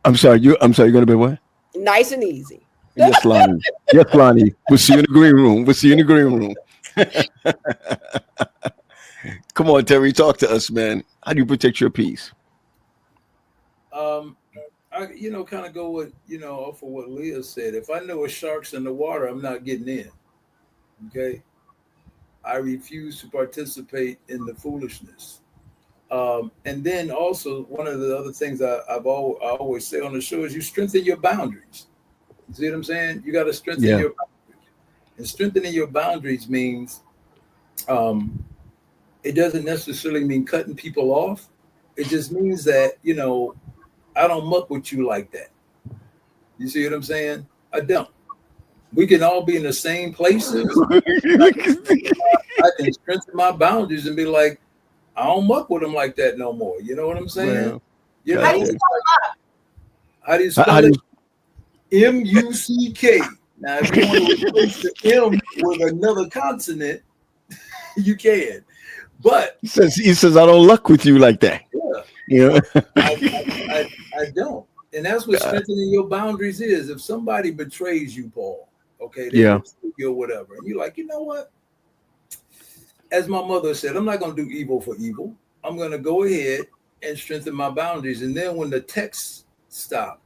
I'm sorry, you're going to bed what? Nice and easy. Yes, Lonnie. Yes, Lonnie. We'll see you in the green room. Come on, Terry, talk to us, man. How do you protect your peace? I kind of go with, off of what Leah said. If I know a shark's in the water, I'm not getting in. Okay. I refuse to participate in the foolishness. And then also one of the other things I always say on the show is you strengthen your boundaries. You see what I'm saying? You got to strengthen your boundaries. And strengthening your boundaries means it doesn't necessarily mean cutting people off. It just means that, I don't muck with you like that. You see what I'm saying? I don't. We can all be in the same places. I can strengthen my boundaries and be like, I don't muck with them like that no more. You know what I'm saying? Well, how do you spell up? How do you spell it? M-U-C-K. Now, if you want to replace the M with another consonant, you can. But he says I don't luck with you like that. Yeah. You know? I don't. And that's what strengthening your boundaries is. If somebody betrays you, Paul, okay, they Yeah. betray you or whatever, and you're like, you know what? As my mother said, I'm not going to do evil for evil. I'm going to go ahead and strengthen my boundaries. And then when the texts stop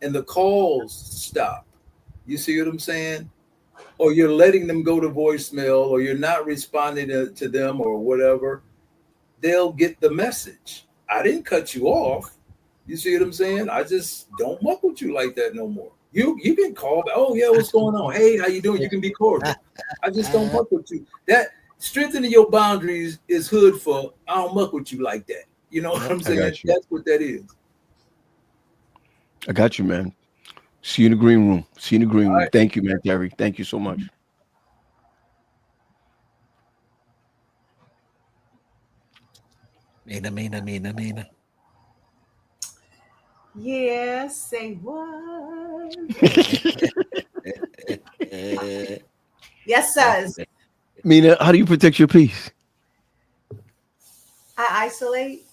and the calls stop, you see what I'm saying? Or you're letting them go to voicemail, or you're not responding to them or whatever, they'll get the message. I didn't cut you off. You see what I'm saying? I just don't muck with you like that no more. You can call back. Oh yeah, what's going on? Hey, how you doing? You can be cordial. I just don't muck with you. That strengthening your boundaries is hood for I don't muck with you like that. You know what I'm saying? That's what that is. I got you, man. See you in the green room. See you in the green room. Right. Thank you, man, Terry. Thank you so much. Mina. Yeah, say what? Yes, sirs. Mina, how do you protect your peace? I isolate.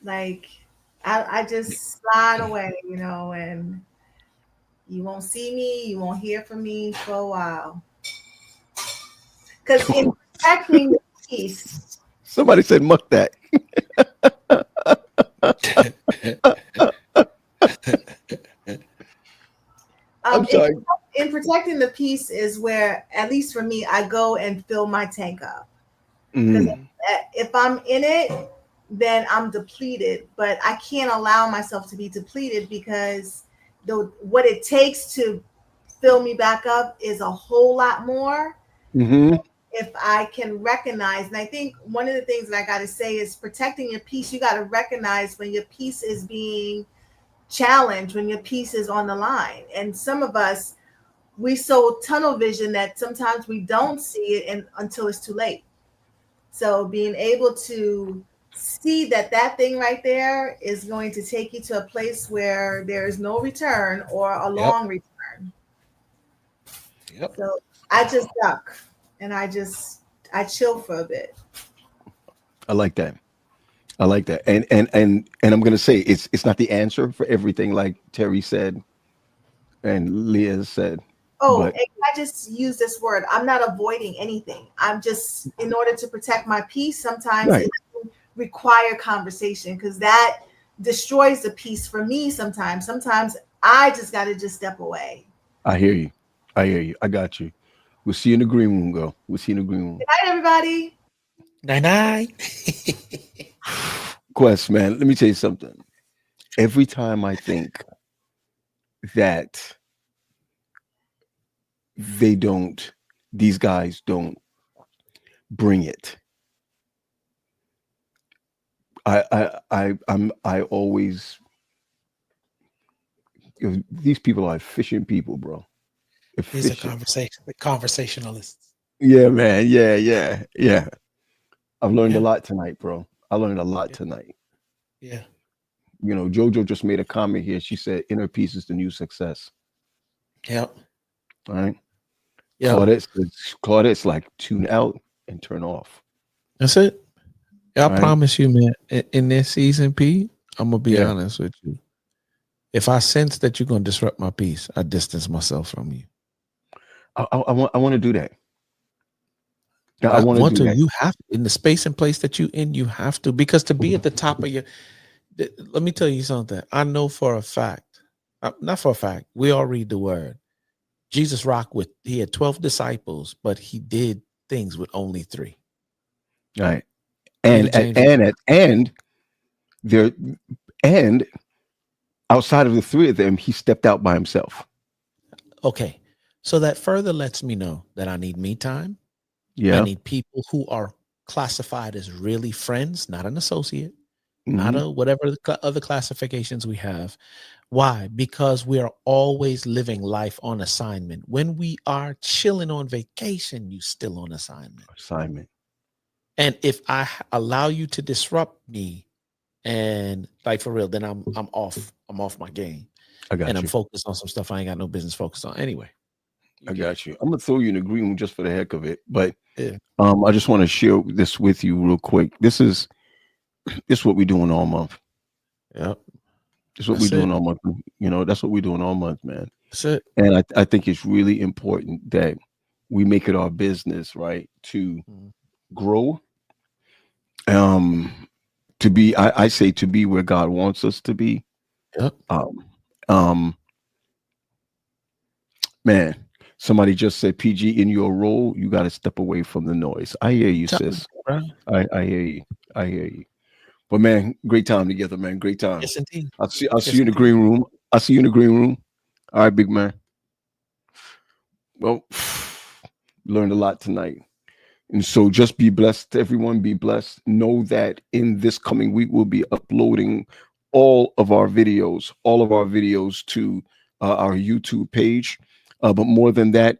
Like I just slide away, and you won't see me, you won't hear from me for a while. Because in protecting the peace, Somebody said muck that. I'm sorry. in protecting the peace is where, at least for me, I go and fill my tank up. Because if I'm in it, then I'm depleted. But I can't allow myself to be depleted because what it takes to fill me back up is a whole lot more. If I can recognize, and I think one of the things that I got to say is protecting your peace, you got to recognize when your peace is being challenged, when your peace is on the line. And some of us, we so tunnel vision that sometimes we don't see it until it's too late. So being able to see that thing right there is going to take you to a place where there is no return or a long return. Yep. So I just duck and I chill for a bit. I like that. And I'm gonna say it's not the answer for everything, like Terry said and Leah said. I just use this word. I'm not avoiding anything. I'm just, in order to protect my peace, sometimes it require conversation because that destroys the peace for me sometimes. Sometimes I just got to just step away. I hear you. I got you. We'll see you in the green room, girl. We'll see you in the green room. Good night, everybody. Night. Quest, man, let me tell you something. Every time I think that these guys don't bring it, I always, these people are efficient people, bro. These are conversationalists. Yeah, man. Yeah. I've learned a lot tonight, bro. I learned a lot tonight. Yeah. JoJo just made a comment here. She said inner peace is the new success. Yep. All right. Yeah. Claudette's like tune out and turn off. That's it. I promise you, man, in this season, P, I'm gonna be honest with you. If I sense that you're gonna disrupt my peace, I distance myself from you. I want to do that. I want to. You have to, in the space and place that you in, you have to, because to be at the top of your, let me tell you something. I know for a fact, not for a fact, we all read the word. Jesus he had 12 disciples, but he did things with only 3. Right. And outside of the 3 of them, he stepped out by himself. Okay. So that further lets me know that I need me time. Yeah. I need people who are classified as really friends, not an associate, not a whatever the other classifications we have. Why? Because we are always living life on assignment. When we are chilling on vacation, you still on assignment. And if I allow you to disrupt me, and like for real, then I'm off. I'm off my game. I'm focused on some stuff I ain't got no business focused on anyway. I got you. I'm gonna throw you in the green room just for the heck of it, but I just want to share this with you real quick. This is it's what we're doing all month. Yep. It's what That's we're doing it. all month. You know, that's what we're doing all month, man. That's it. And I think it's really important that we make it our business, right, to grow. To be, I say, to be where God wants us to be. Yep. Man, somebody just said, PG, in your role, you got to step away from the noise. I hear you, sis. I hear you. I hear you. But man, great time together, man. Great time. Yes, indeed. I'll see you in the green room. I'll see you in the green room. All right, big man. Well, learned a lot tonight. And so just be blessed, everyone. Be blessed. Know that in this coming week, we'll be uploading all of our videos to our YouTube page. But more than that,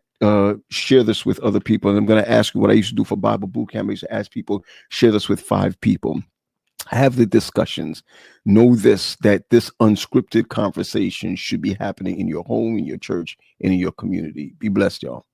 share this with other people. And I'm going to ask you what I used to do for Bible Boot Camp. I used to ask people, share this with 5 people. Have the discussions. Know this, that this unscripted conversation should be happening in your home, in your church, and in your community. Be blessed, y'all.